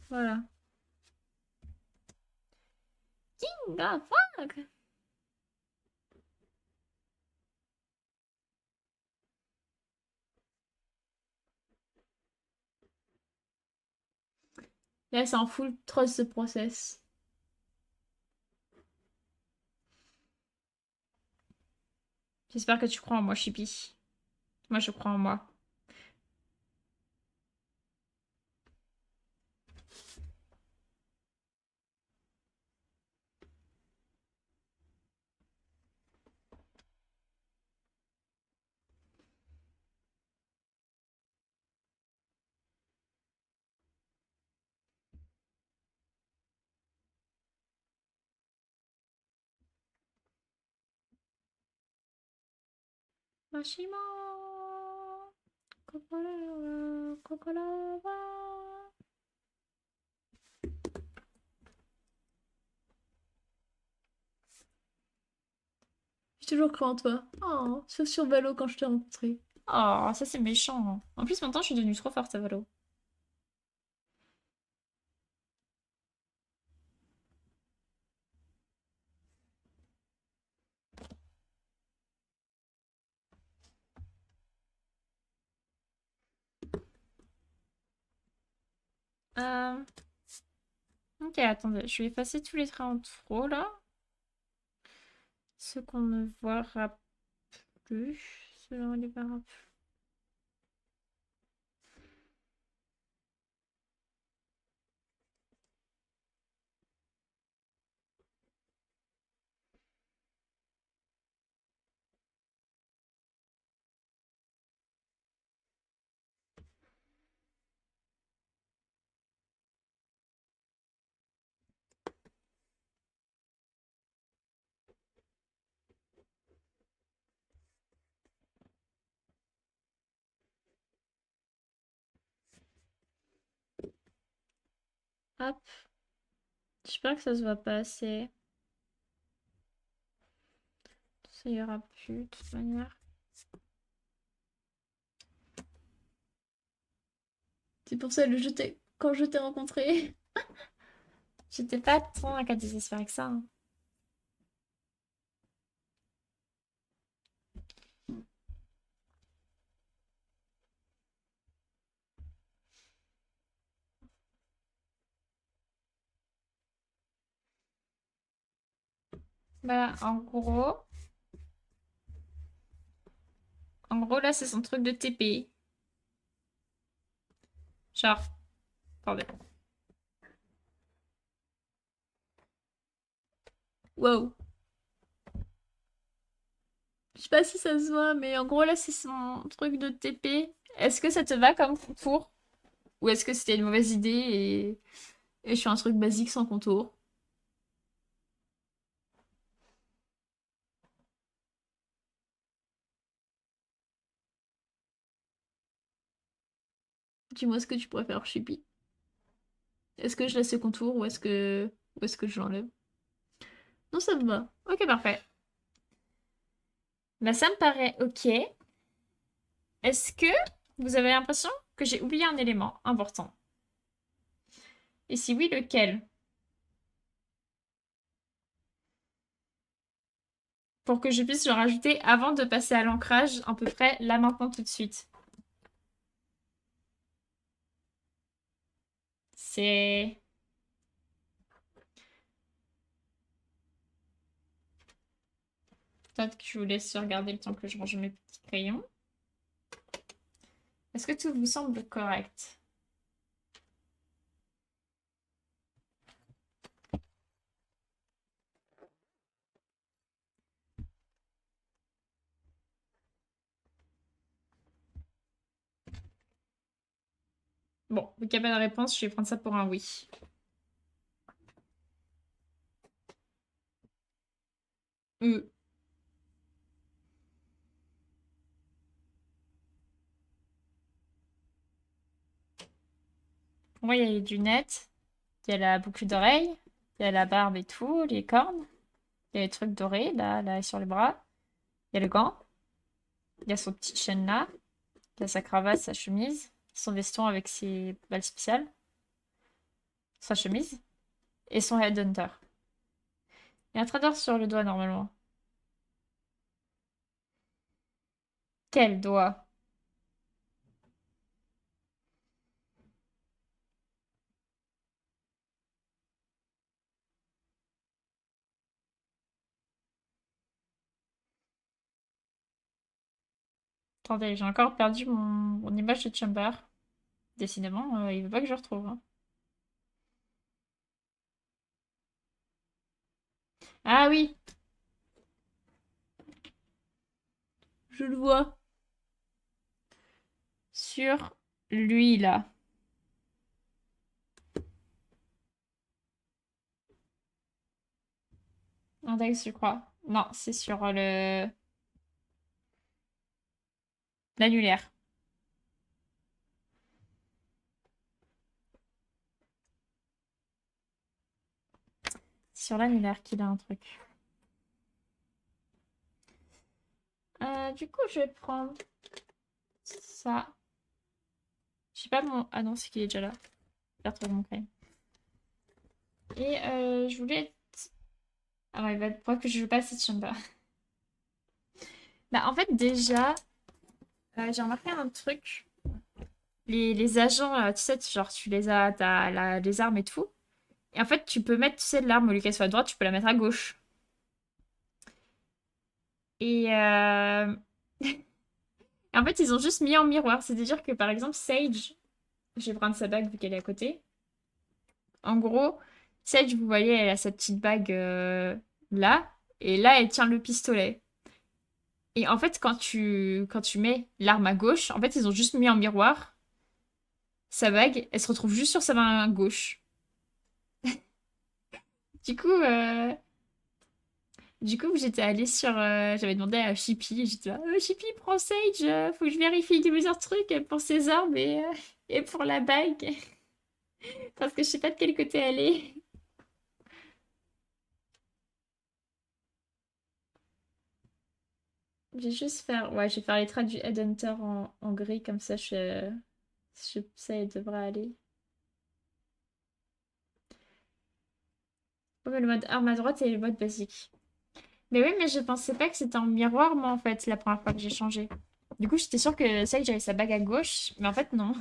Voilà. King of Frog. Là, c'est en full trust the process. J'espère que tu crois en moi, Chippy. Moi, je crois en moi. Mashima. Kokolava, kokolava. J'ai toujours cru en toi. Oh, sauf sur Valo quand je t'ai rencontré. Oh, ça c'est méchant. En plus, maintenant, je suis devenue trop forte à Valo. Euh... Ok, attendez, je vais effacer tous les traits en trop là. Ceux qu'on ne verra plus. Ceux-là, on les verra plus. Hop. J'espère que ça se voit pas assez. Ça ira plus de toute manière. C'est pour ça le jeter quand je t'ai rencontré. J'étais pas tant à cas désespéré que ça, hein. Bah, en gros, là, c'est son truc de TP. Genre, attendez. Wow. Je sais pas si ça se voit, mais en gros, là, c'est son truc de TP. Est-ce que ça te va comme contour? Ou est-ce que c'était une mauvaise idée et je suis un truc basique sans contour? Dis-moi ce que tu préfères, Chippy. Est-ce que je laisse le contour ou est-ce que je l'enlève? Non, ça me va. Ok, parfait. Bah, ça me paraît ok. Est-ce que vous avez l'impression que j'ai oublié un élément important? Et si oui, lequel? Pour que je puisse le rajouter avant de passer à l'ancrage, à peu près là maintenant tout de suite. C'est... Peut-être que je vous laisse regarder le temps que je range mes petits crayons. Est-ce que tout vous semble correct? Bon, vu qu'il n'y a pas de réponse, je vais prendre ça pour un oui. Euh, Pour moi, il y a les lunettes, il y a la boucle d'oreille, il y a la barbe et tout, les cornes, il y a les trucs dorés, là, sur les bras, il y a le gant, il y a son petit chaîne là, il y a sa cravate, sa chemise, son veston avec ses balles spéciales, sa chemise, et son headhunter. Il y a un trader sur le doigt normalement. Quel doigt? Attendez, j'ai encore perdu mon image de Chamber. Décidément, il veut pas que je retrouve, hein. Ah oui, je le vois. Sur lui, là. Index, je crois. Non, c'est sur le... l'annulaire. C'est sur l'annulaire qu'il a un truc. Du coup, je vais prendre ça. Je sais pas mon... Ah non, c'est qu'il est déjà là. J'ai retrouvé mon crayon. Et je voulais... Ah ouais, bah, pour que je joue pas cette chambre. Bah, en fait, déjà, j'ai remarqué un truc. Les agents, tu sais, genre, tu les as, t'as les armes et tout. Et en fait, tu peux mettre, tu sais, l'arme au lieu qu'elle soit à droite, tu peux la mettre à gauche. Et en fait, ils ont juste mis en miroir. C'est-à-dire que, par exemple, Sage, je vais prendre sa bague vu qu'elle est à côté. En gros, Sage, vous voyez, elle a sa petite bague là. Et là, elle tient le pistolet. Et en fait, quand tu mets l'arme à gauche, en fait, ils ont juste mis en miroir sa bague. Elle se retrouve juste sur sa main gauche. Du coup, euh, Du coup, j'étais allée sur. J'avais demandé à Chippy, j'étais là, Chippy, prends Sage, faut que je vérifie plusieurs trucs pour ses armes et pour la bague. Parce que je sais pas de quel côté elle est. Je vais faire les traits du Headhunter en gris, comme ça, ça elle devrait aller. Ouais, mais le mode arme à droite et le mode basique. Mais oui, mais je pensais pas que c'était en miroir, moi, en fait, la première fois que j'ai changé. Du coup, j'étais sûre que Sage avait sa bague à gauche, mais en fait, non.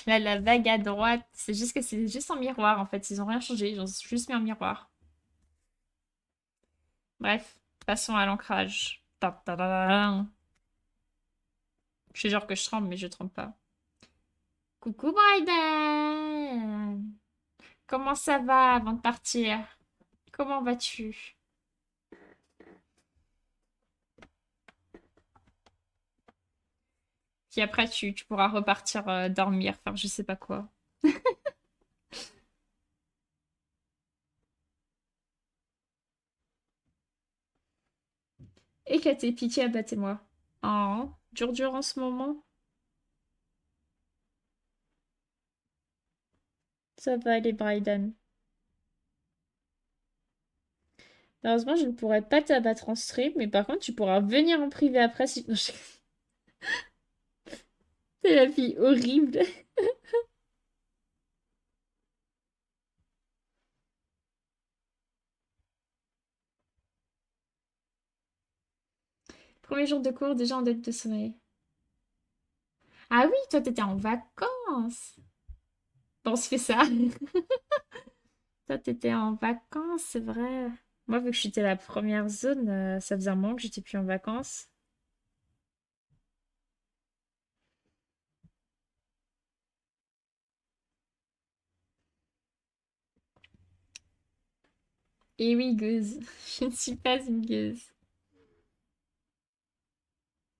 Là, la vague à droite, c'est juste que c'est juste en miroir en fait. Ils ont rien changé, ils ont juste mis un miroir. Bref, passons à l'ancrage. Ta ta ta ta ta. Je suis genre que je tremble, mais je tremble pas. Coucou Bryden! Comment ça va avant de partir? Comment vas-tu? Puis après, tu pourras repartir dormir, faire je sais pas quoi. Éclatez, pitié, abattez-moi. Oh, dur en ce moment. Ça va aller, Bryden. Malheureusement, je ne pourrais pas t'abattre en stream, mais par contre, tu pourras venir en privé après si... Non, c'est la fille horrible. Premier jour de cours, déjà en dette de sommeil. Ah oui, toi, t'étais en vacances. Bon, on se fait ça. Toi, t'étais en vacances, c'est vrai. Moi, vu que j'étais la première zone, ça faisait un moment que j'étais plus en vacances. Et oui, gueuse. Je ne suis pas une gueuse.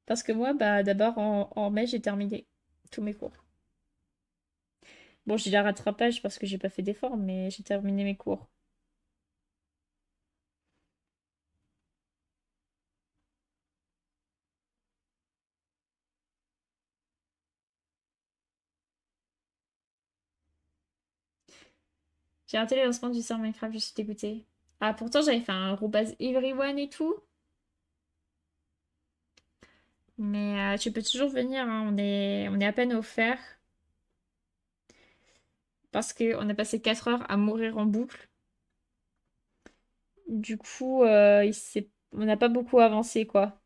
Parce que moi, bah, d'abord, en mai, j'ai terminé tous mes cours. Bon, j'ai la rattrapage parce que j'ai pas fait d'efforts, mais j'ai terminé mes cours. J'ai raté le lancement du sort Minecraft, je suis dégoûtée. Ah, pourtant, j'avais fait un rebase everyone et tout. Mais tu peux toujours venir, hein, on est à peine offert. Parce qu'on a passé 4 heures à mourir en boucle. Du coup, on n'a pas beaucoup avancé, quoi.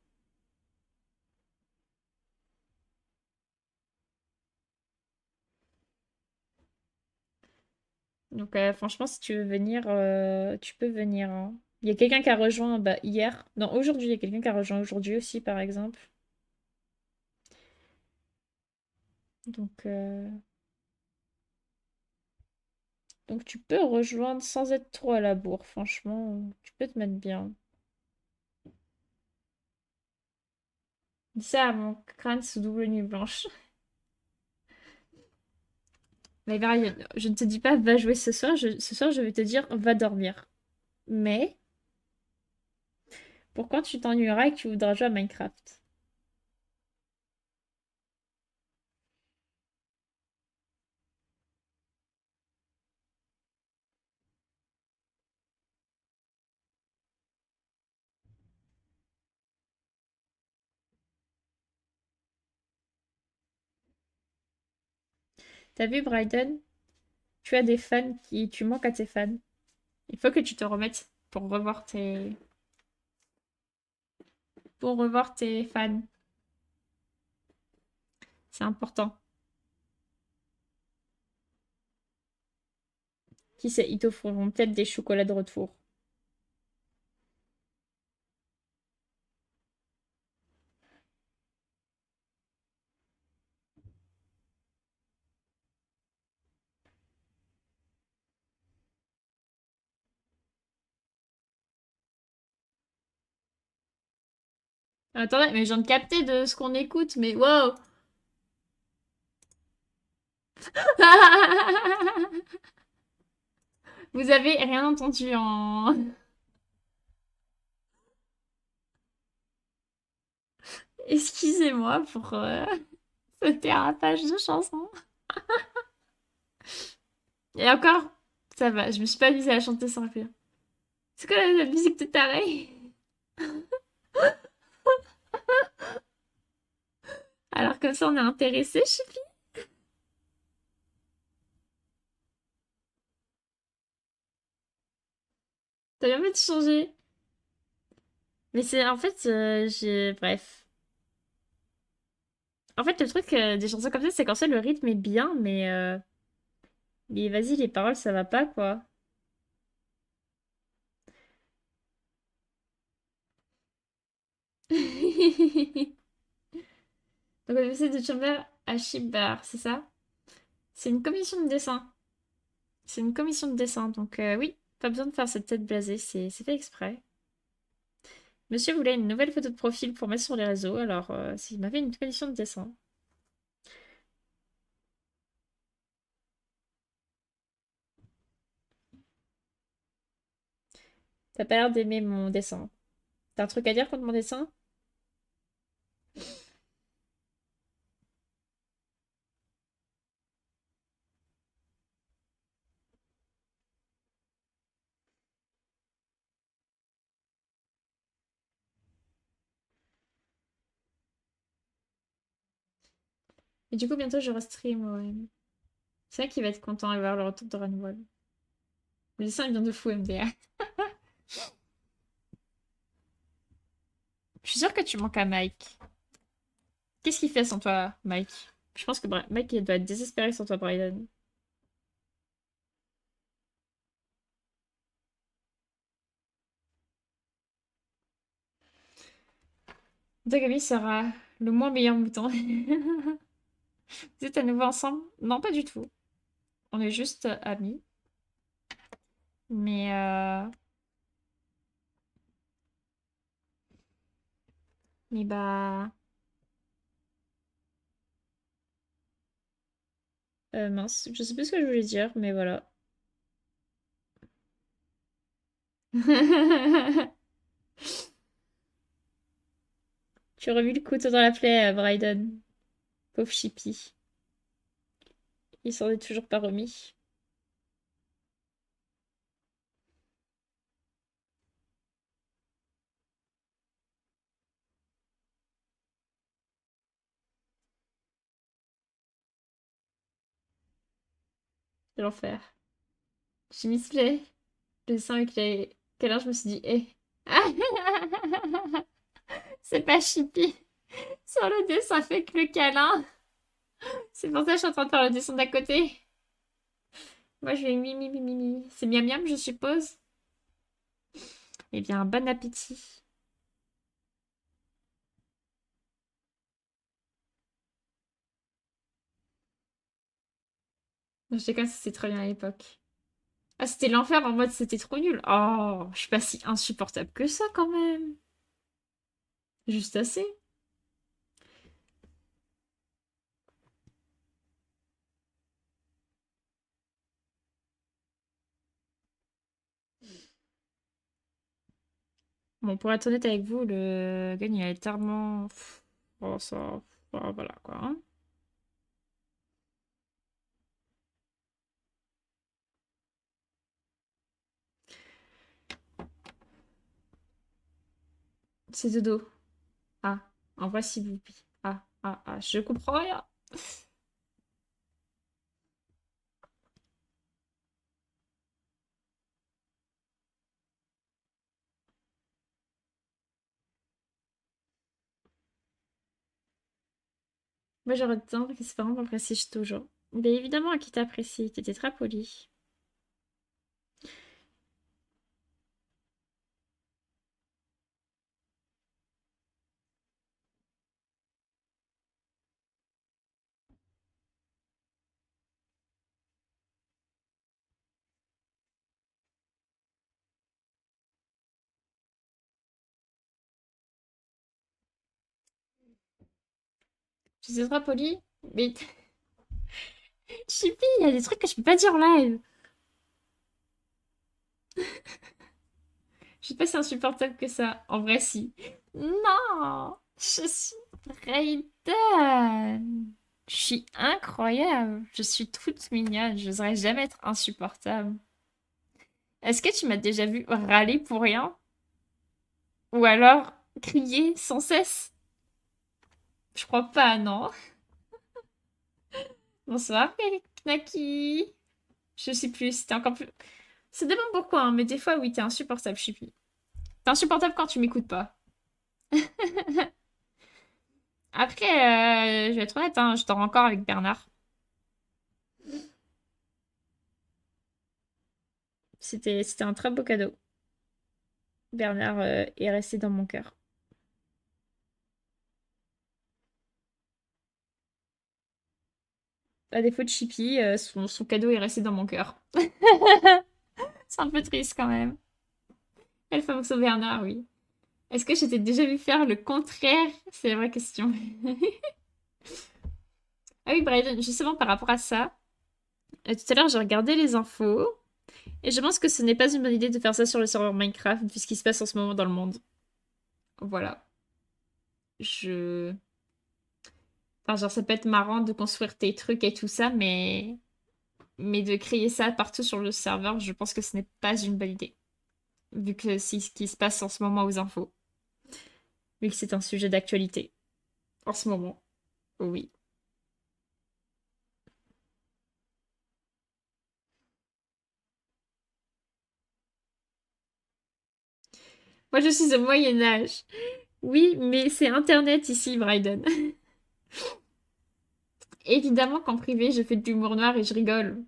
Donc, franchement, si tu veux venir, tu peux venir, hein. Il y a quelqu'un qui a rejoint bah, hier. Non, aujourd'hui, il y a quelqu'un qui a rejoint aujourd'hui aussi, par exemple. Donc, donc tu peux rejoindre sans être trop à la bourre, franchement. Tu peux te mettre bien. Dis ça à mon crâne sous double nuit blanche. Mais Brian, je ne te dis pas va jouer ce soir. Ce soir, je vais te dire va dormir. Mais pour quand tu t'ennuieras et que tu voudras jouer à Minecraft. T'as vu, Bryden? Tu as des fans qui... Tu manques à tes fans. Il faut que tu te remettes pour revoir tes fans. C'est important. Qui sait, ils t'offriront peut-être des chocolats de retour. Attendez, mais je viens de capter de ce qu'on écoute, mais wow! Vous avez rien entendu en... Excusez-moi pour ce dérapage de chanson. Et encore, ça va, je me suis pas amusée à chanter sans rire. C'est quoi la musique de taré? Alors comme ça, on est intéressé, Chippy. T'as bien fait de changer. Mais c'est en fait, bref. En fait, le truc des chansons comme ça, c'est qu'en fait, le rythme est bien, mais vas-y, les paroles, ça va pas, quoi. Donc, on essaie de Chamber à Shibar, c'est ça? C'est une commission de dessin. C'est une commission de dessin, donc oui, pas besoin de faire cette tête blasée, c'est fait exprès. Monsieur voulait une nouvelle photo de profil pour mettre sur les réseaux, alors il m'a fait une commission de dessin. T'as pas l'air d'aimer mon dessin. T'as un truc à dire contre mon dessin? Et du coup, bientôt, je restream, ouais. C'est vrai qu'il va être content de voir le retour de Runwall. Le dessin, il vient de fou, MDR. Je suis sûre que tu manques à Mike. Qu'est-ce qu'il fait sans toi, Mike? Je pense que Mike, il doit être désespéré sans toi, Bryden. Dagami sera le moins meilleur mouton. Vous êtes à nouveau ensemble? Non, pas du tout. On est juste amis. Mais mais bah mince, je sais plus ce que je voulais dire, mais voilà. Tu aurais vu le couteau dans la plaie, Bryden. Pauvre Chippy. Il s'en est toujours pas remis. C'est l'enfer. J'ai misplay le dessin avec les... Quelle heure je me suis dit, eh. C'est pas Chippy. Sur le dessin, fait que le câlin. C'est pour ça que je suis en train de faire le dessin d'à côté. Moi, je vais mimi, mimi, mimi. C'est miam miam, je suppose. Eh bien, bon appétit. Je sais quand c'était très bien à l'époque. Ah, c'était l'enfer en mode c'était trop nul. Oh, je suis pas si insupportable que ça quand même. Juste assez. Bon, pour être honnête avec vous, le gagne il est tellement... Oh, ça... oh, voilà quoi, hein. C'est dodo. Ah, en voici vous. Je comprends rien. Moi, j'aurais tendance que ses parents m'apprécient toujours. Mais évidemment, qui t'apprécie, t'étais très poli. J'étais très poli, mais Chippy, il y a des trucs que je peux pas dire en live. Je sais pas si insupportable que ça. En vrai, si. Non, je suis Raiden. Je suis incroyable. Je suis toute mignonne. Je n'oserais jamais être insupportable. Est-ce que tu m'as déjà vu râler pour rien? Ou alors crier sans cesse? Je crois pas, non. Bonsoir, Naki. Je sais plus, c'était encore plus... Ça dépend pourquoi, hein, mais des fois, oui, t'es insupportable, Chippy. T'es insupportable quand tu m'écoutes pas. Après, je vais être honnête, hein, je dors encore avec Bernard. C'était un très beau cadeau. Bernard est resté dans mon cœur. À défaut de Chippy, son cadeau est resté dans mon cœur. C'est un peu triste quand même. Alphonse Bernard, oui. Est-ce que je t'ai déjà vu faire le contraire? C'est la vraie question. Ah oui, Brayden, justement par rapport à ça, tout à l'heure j'ai regardé les infos et je pense que ce n'est pas une bonne idée de faire ça sur le serveur Minecraft vu ce qui se passe en ce moment dans le monde. Voilà. Je... Enfin, genre, ça peut être marrant de construire tes trucs et tout ça, mais de créer ça partout sur le serveur, je pense que ce n'est pas une bonne idée. Vu que c'est ce qui se passe en ce moment aux infos. Vu que c'est un sujet d'actualité. En ce moment. Oui. Moi, je suis au Moyen-Âge. Oui, mais c'est Internet ici, Bryden. Évidemment qu'en privé, je fais de l'humour noir et je rigole.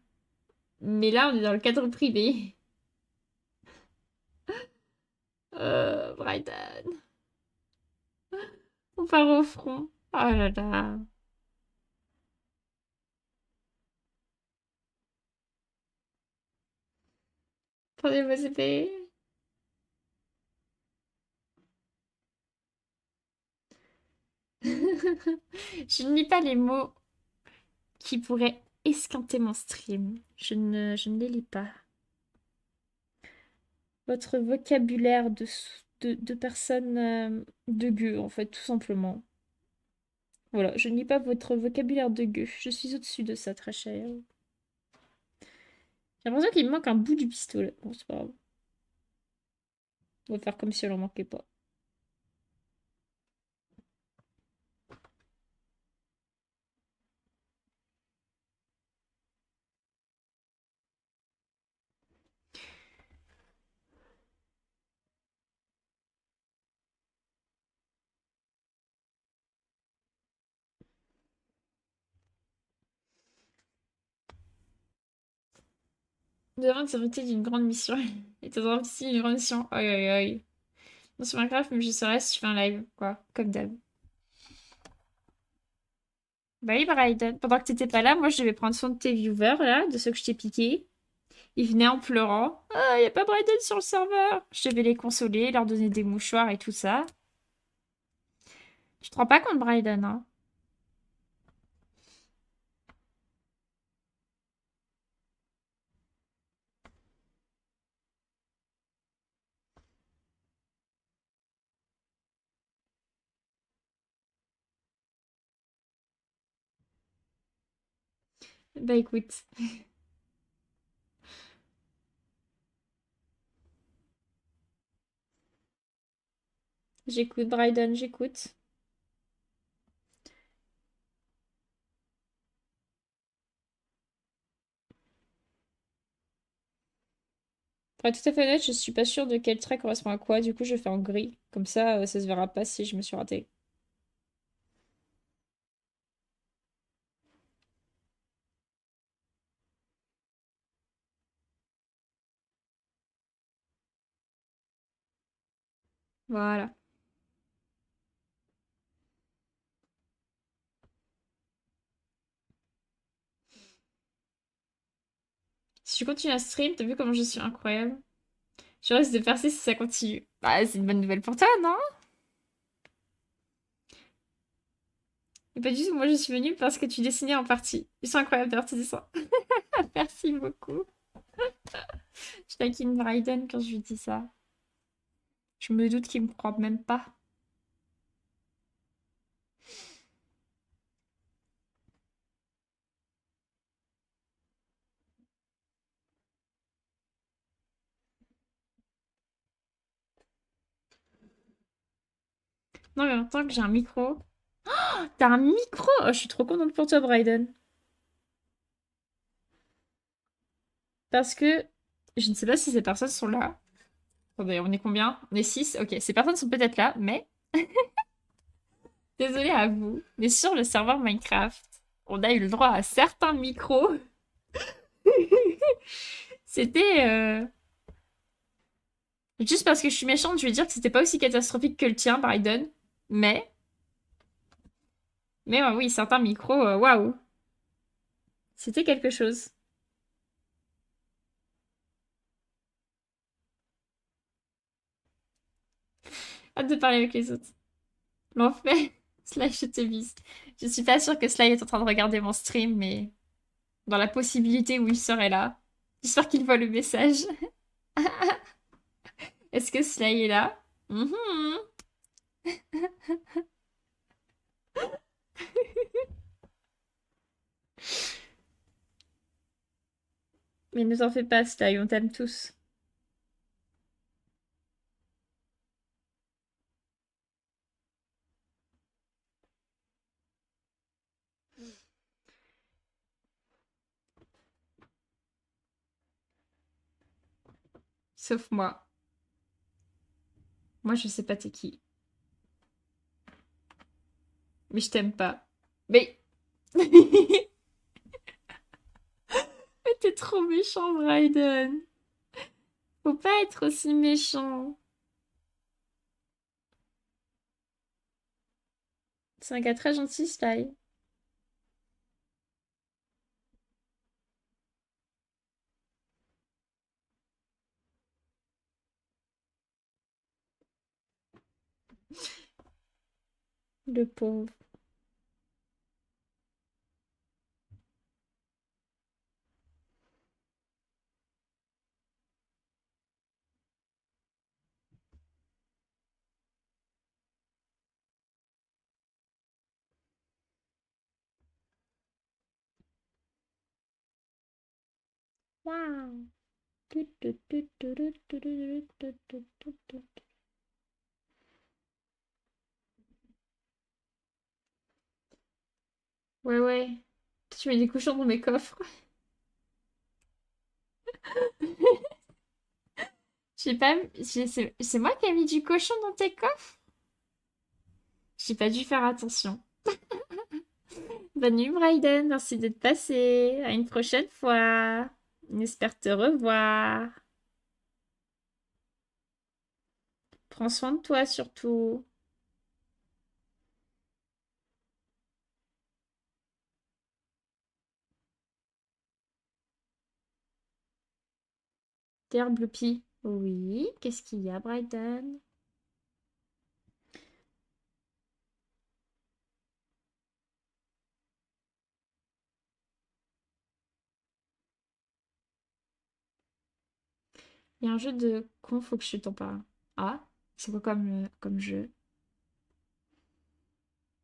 Mais là, on est dans le cadre privé. Bryden. On part au front. Oh là là. Prenez vos épées. Je ne lis pas les mots qui pourraient esquinter mon stream. Je ne les lis pas. Votre vocabulaire de personnes de gueux, en fait, tout simplement. Voilà, je ne lis pas votre vocabulaire de gueux. Je suis au-dessus de ça, très cher. J'ai l'impression qu'il me manque un bout du pistolet. Bon, c'est pas grave. On va faire comme si elle en manquait pas. Demain, tu hérité d'une grande mission. Et t'as investi d'une grande mission. Aïe aïe aïe. Non, c'est pas grave, mais je saurais si je fais un live, quoi. Comme d'hab. Bah oui, Brayden. Pendant que t'étais pas là, moi, je devais prendre soin de tes viewers, là, de ceux que je t'ai piqués. Ils venaient en pleurant. Ah, y a pas Brayden sur le serveur. Je devais les consoler, leur donner des mouchoirs et tout ça. Tu te rends pas compte, Brayden, hein? Bah écoute. J'écoute, Brayden, j'écoute. Pour être tout à fait honnête, je suis pas sûre de quel trait correspond à quoi. Du coup, je fais en gris. Comme ça se verra pas si je me suis ratée. Voilà. Si je continue à stream, t'as vu comment je suis incroyable? Je risque de percer si ça continue. Bah, c'est une bonne nouvelle pour toi, non? Et pas du tout, moi je suis venue parce que tu dessinais en partie. Ils sont incroyables d'ailleurs tes dessins. Merci beaucoup. Je taquine Bryden quand je lui dis ça. Je me doute qu'il me croit même pas. Non, mais en même temps que j'ai un micro. T'as un micro? Oh, je suis trop contente pour toi, Bryden. Parce que je ne sais pas si ces personnes sont là. Attendez, on est combien? On est 6. Ok, ces personnes sont peut-être là, mais désolée à vous. Mais sur le serveur Minecraft, on a eu le droit à certains micros. C'était juste parce que je suis méchante, je vais dire que c'était pas aussi catastrophique que le tien, Bryden. Mais, mais oui, certains micros, waouh. C'était quelque chose. Hâte de parler avec les autres. Mais en fait, Sly, je te bise. Je suis pas sûre que Sly est en train de regarder mon stream, mais dans la possibilité où il serait là. J'espère qu'il voit le message. Est-ce que Sly est là? Mhm. Mais ne t'en fais pas, Sly, on t'aime tous. Sauf moi. Moi, je sais pas t'es qui. Mais je t'aime pas. Mais... Mais t'es trop méchant, Bryden. Faut pas être aussi méchant. C'est un gars très gentil, Sly. Le pauvre. Waouh. Ouais, ouais. Tu mets des cochons dans mes coffres. J'ai pas... c'est moi qui ai mis du cochon dans tes coffres? J'ai pas dû faire attention. Bonne nuit, Bryden. Merci d'être passé. À une prochaine fois. On espère te revoir. Prends soin de toi surtout. Dear Bloopy. Oui, qu'est-ce qu'il y a, Bryden? Il y a un jeu de con, faut que je t'en parle. Ah, c'est quoi comme jeu?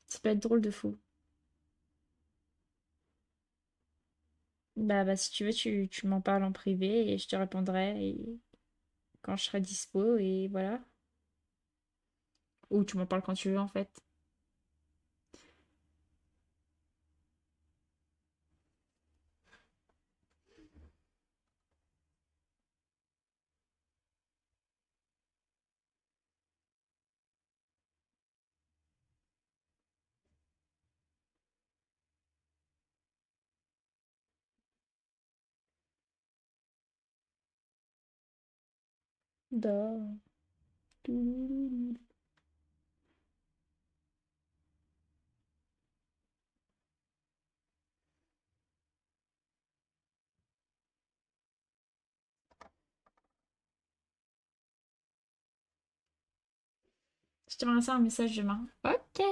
Ça peut être drôle de fou. Bah, si tu veux, tu m'en parles en privé et je te répondrai quand je serai dispo et voilà. Ou tu m'en parles quand tu veux en fait. Dors. Je te remercie un message demain. Ok.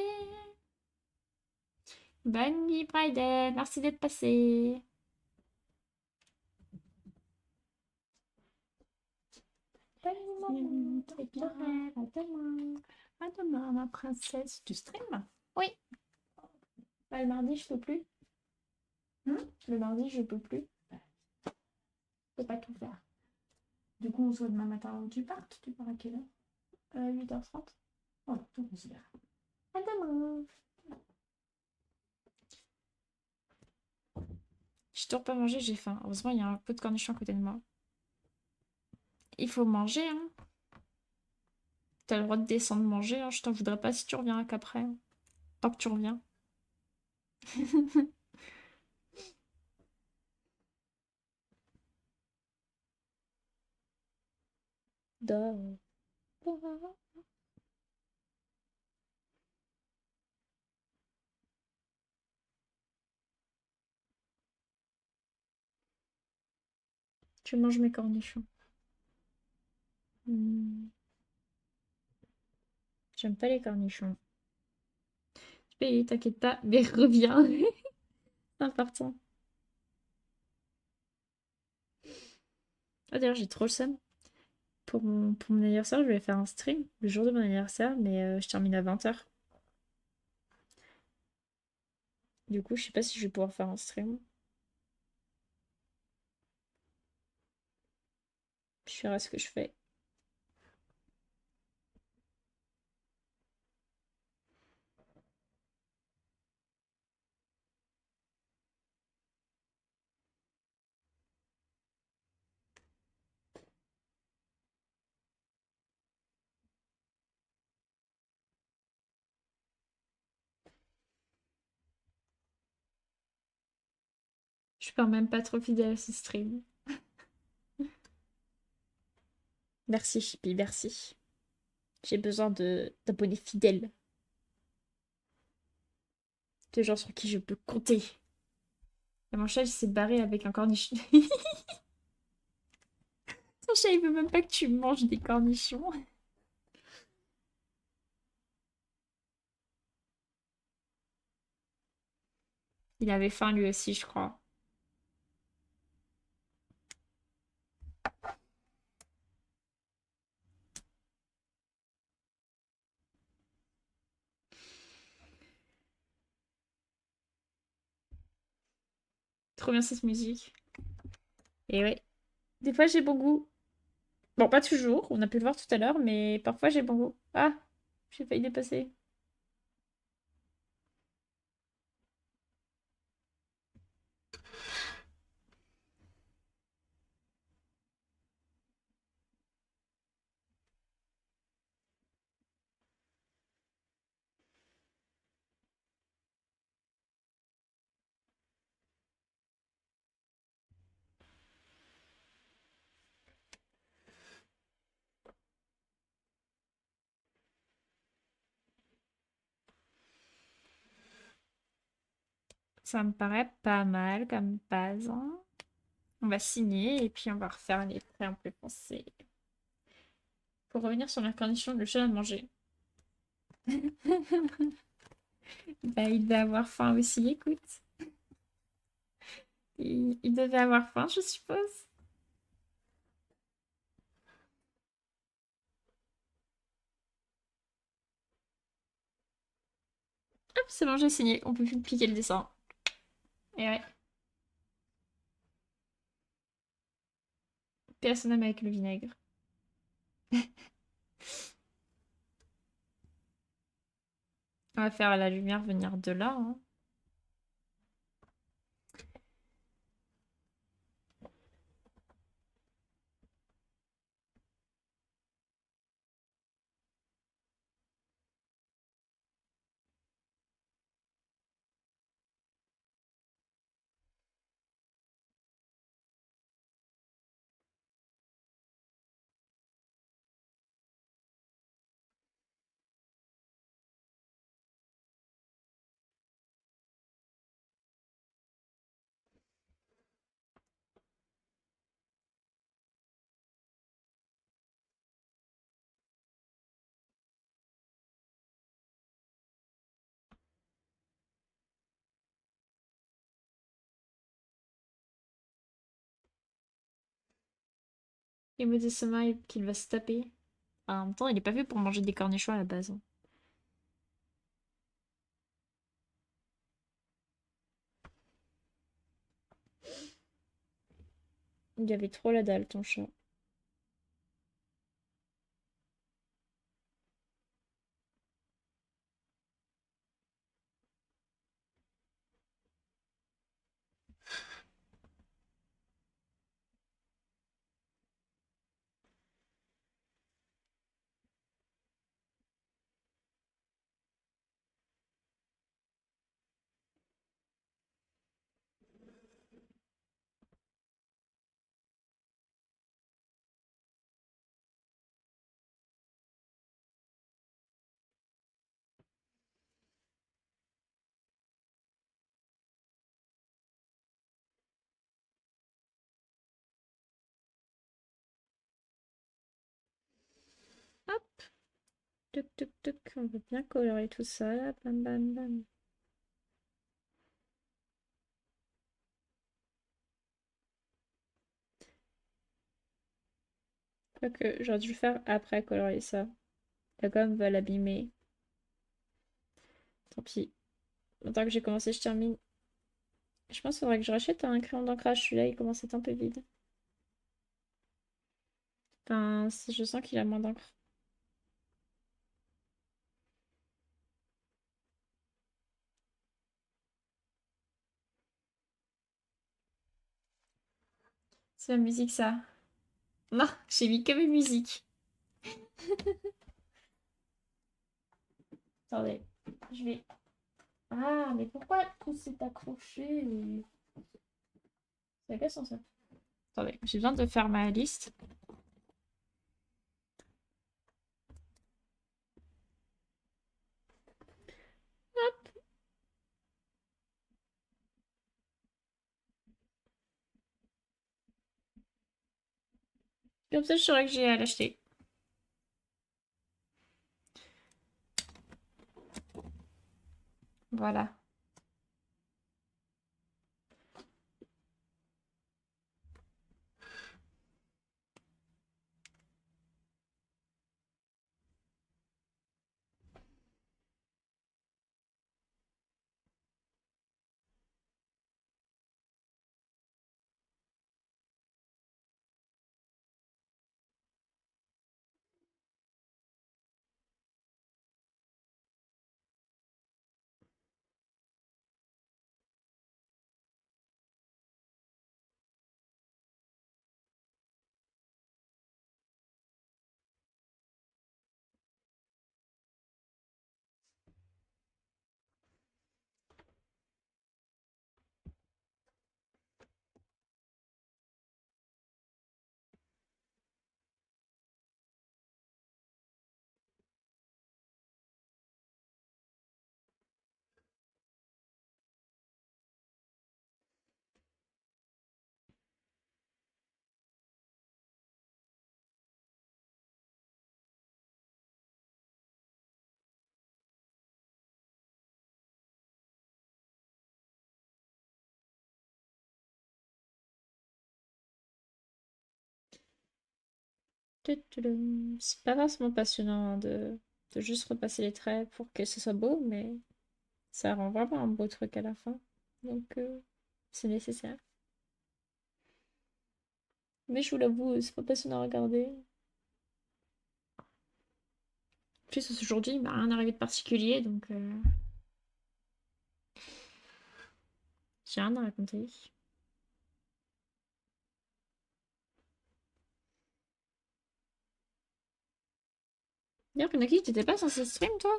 Bonne nuit, Bryden. Merci d'être passé. Bonne nuit, maman. Et bien, à demain. À demain, ma princesse. Tu stream? Oui. Bah, le mardi, je peux plus. Le mardi, je peux plus. Je peux pas tout faire. Du coup, on se voit demain matin avant que tu partes. Tu pars à quelle heure? 8h30. Oh, tout considère. À demain. Je toujours pas mangé, j'ai faim. Heureusement, il y a un peu de cornichon à côté de moi. Il faut manger, hein. T'as le droit de descendre manger, hein. Je t'en voudrais pas si tu reviens qu'après, hein. Tant que tu reviens. Dors. Je mange mes cornichons. Hmm. J'aime pas les cornichons. Je paye, t'inquiète pas, mais reviens. C'est important. Ah, d'ailleurs, j'ai trop le seum. Pour mon anniversaire, je vais faire un stream le jour de mon anniversaire, mais je termine à 20h. Du coup, je sais pas si je vais pouvoir faire un stream. Je verrai ce que je fais. Je suis quand même pas trop fidèle à ce stream. Merci, Chippy, merci. J'ai besoin de d'abonnés fidèles. De gens sur qui je peux compter. Et mon chat, il s'est barré avec un cornichon. Ton chat, il veut même pas que tu manges des cornichons. Il avait faim lui aussi, je crois. Trop bien cette musique. Et ouais. Des fois, j'ai bon goût. Bon, pas toujours, on a pu le voir tout à l'heure, mais parfois j'ai bon goût. Ah, j'ai failli dépasser. Ça me paraît pas mal comme base, hein. On va signer et puis on va refaire les prêts un peu pensés. Pour revenir sur la condition, le chat a mangé. Bah, il devait avoir faim aussi, écoute. Il devait avoir faim, je suppose. Hop, c'est bon, j'ai signé. On peut plus cliquer le dessin. Et ouais, personne n'aime avec le vinaigre. On va faire la lumière venir de là, hein. Il me dit seulement qu'il va se taper. En même temps, il est pas fait pour manger des cornichons à la base, hein. Il avait trop la dalle, ton chat. Tuc, tuc, tuc. On peut bien colorer tout ça. Bam, bam, bam. Quoique, j'aurais dû le faire après colorer ça. La gomme va l'abîmer. Tant pis. Maintenant que j'ai commencé, je termine. Je pense qu'il faudrait que je rachète un crayon d'ancrage. Celui-là, il commence à être un peu vide. Enfin, je sens qu'il a moins d'encre. C'est la musique, ça. Non, j'ai mis que mes musiques. Attendez, je vais... Ah, mais pourquoi tout s'est accroché? C'est agaçant, ça. Attendez, j'ai besoin de faire ma liste. Comme ça, je saurais que j'ai à l'acheter. Voilà. Tudum. C'est pas forcément passionnant hein, de juste repasser les traits pour que ce soit beau, mais ça rend vraiment un beau truc à la fin. Donc, c'est nécessaire. Mais je vous l'avoue, c'est pas passionnant à regarder. En plus, aujourd'hui, il m'est rien arrivé de particulier, donc j'ai rien à raconter. D'ailleurs, Kanaki, t'étais pas censé stream, toi?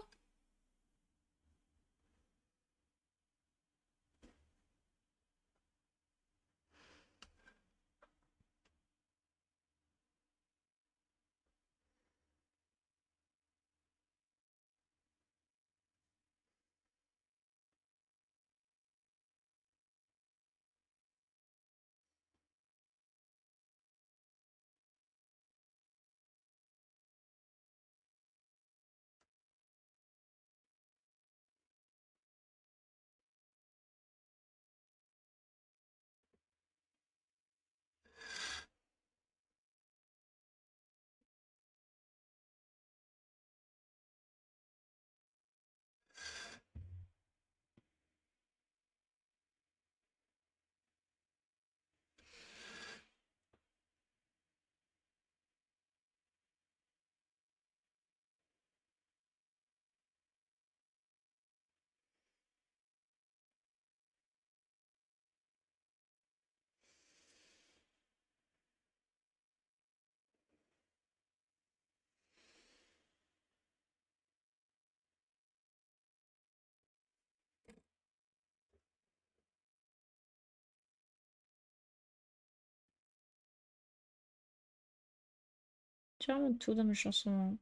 Tu as vraiment tout dans mes chansons. Hein.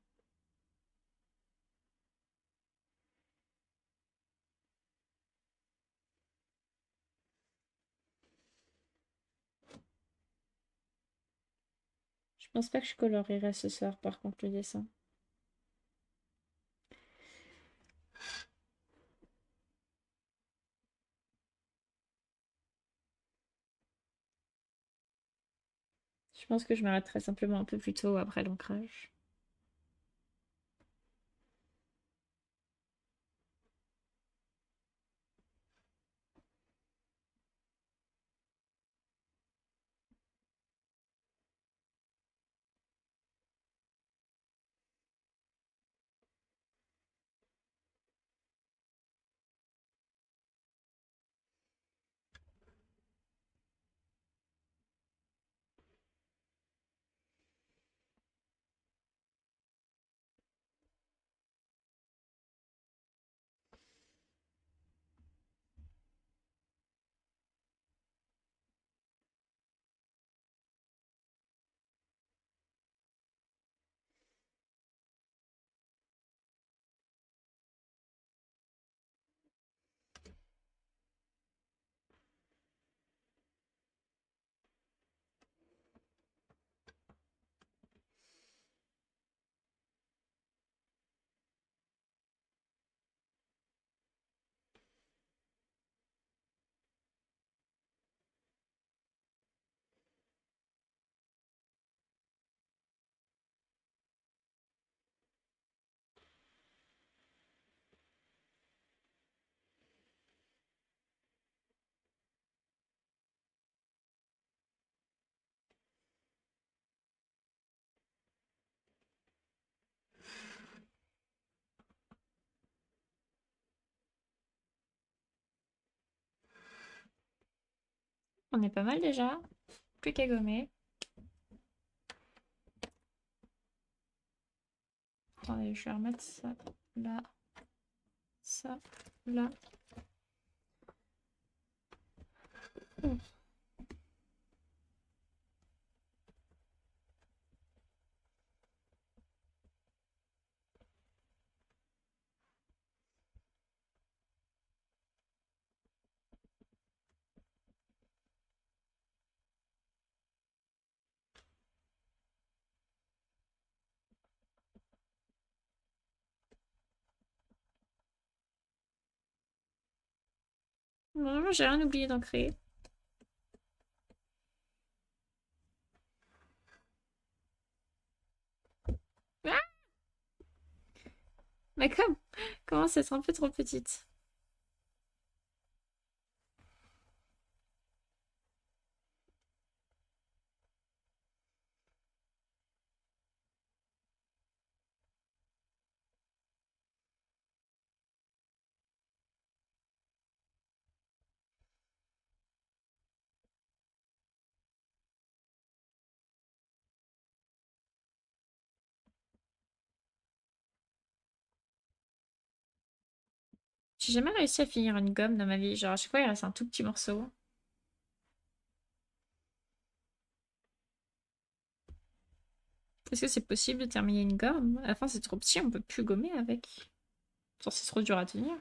Je pense pas que je colorerai ce soir, par contre, le dessin. Je pense que je m'arrêterai simplement un peu plus tôt après l'ancrage. On est pas mal déjà. Plus qu'à gommer. Attendez, je vais remettre ça là. Ça là. Non, j'ai rien oublié d'ancrer. Ah, mais commence à être un peu trop petite. J'ai jamais réussi à finir une gomme dans ma vie. Genre, à chaque fois, il reste un tout petit morceau. Est-ce que c'est possible de terminer une gomme? À la fin, c'est trop petit, on peut plus gommer avec. Genre, c'est trop dur à tenir.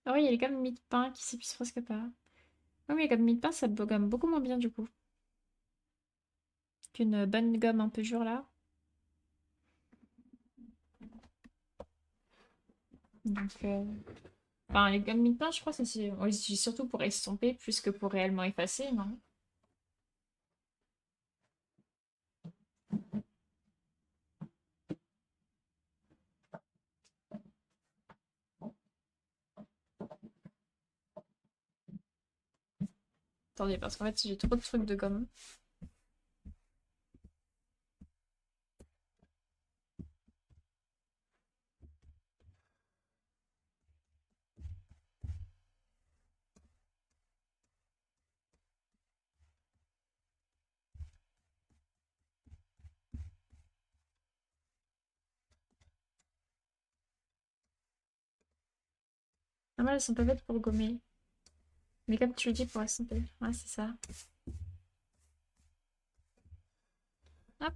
Ah oui, il y a les gommes mie-de-pain qui s'épuisent presque pas. Oui, mais les gommes mie-de-pain, ça gomme beaucoup moins bien du coup. Qu'une bonne gomme un peu dure là. Donc, enfin, les gommes mie-de-pain, je crois que on les utilise surtout pour estomper plus que pour réellement effacer, non? Attendez, parce qu'en fait, j'ai trop de trucs de gomme. Normal, elles sont pas faites pour gommer. Mais comme tu le dis, pour estomper. Ouais, c'est ça. Hop.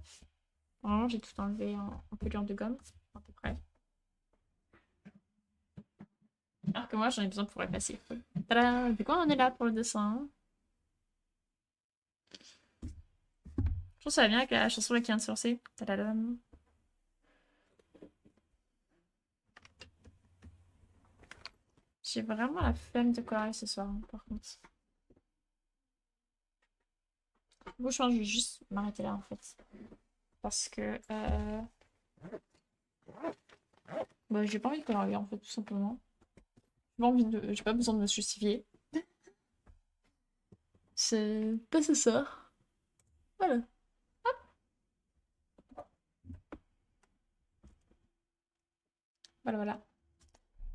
Vraiment, j'ai tout enlevé en pelure de gomme, à peu près. Alors que moi, j'en ai besoin pour effacer. Tada! Du coup, on en est là pour le dessin. Je trouve ça va bien avec la chanson là qui vient de se lancer. Tadadam. J'ai vraiment la flemme de colorer ce soir, hein, par contre. Du coup, je pense que je vais juste m'arrêter là, en fait. Parce que... bah, j'ai pas envie de colorier, en fait, tout simplement. J'ai pas besoin de me justifier. C'est pas ça. Voilà. Voilà, voilà.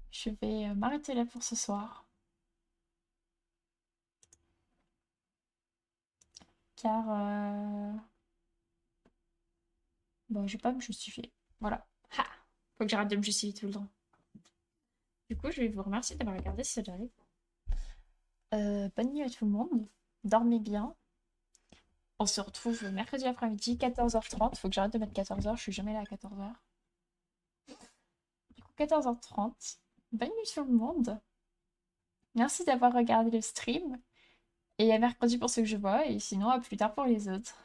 Je vais m'arrêter là pour ce soir. Car... bah, je vais pas me justifier. Voilà. Ha! Faut que j'arrête de me justifier tout le temps. Du coup, je vais vous remercier d'avoir regardé ce live. Bonne nuit à tout le monde. Dormez bien. On se retrouve mercredi après-midi, 14h30. Faut que j'arrête de mettre 14h, je suis jamais là à 14h. Du coup, 14h30. Bonne nuit tout le monde. Merci d'avoir regardé le stream. Et à mercredi pour ceux que je vois, et sinon à plus tard pour les autres.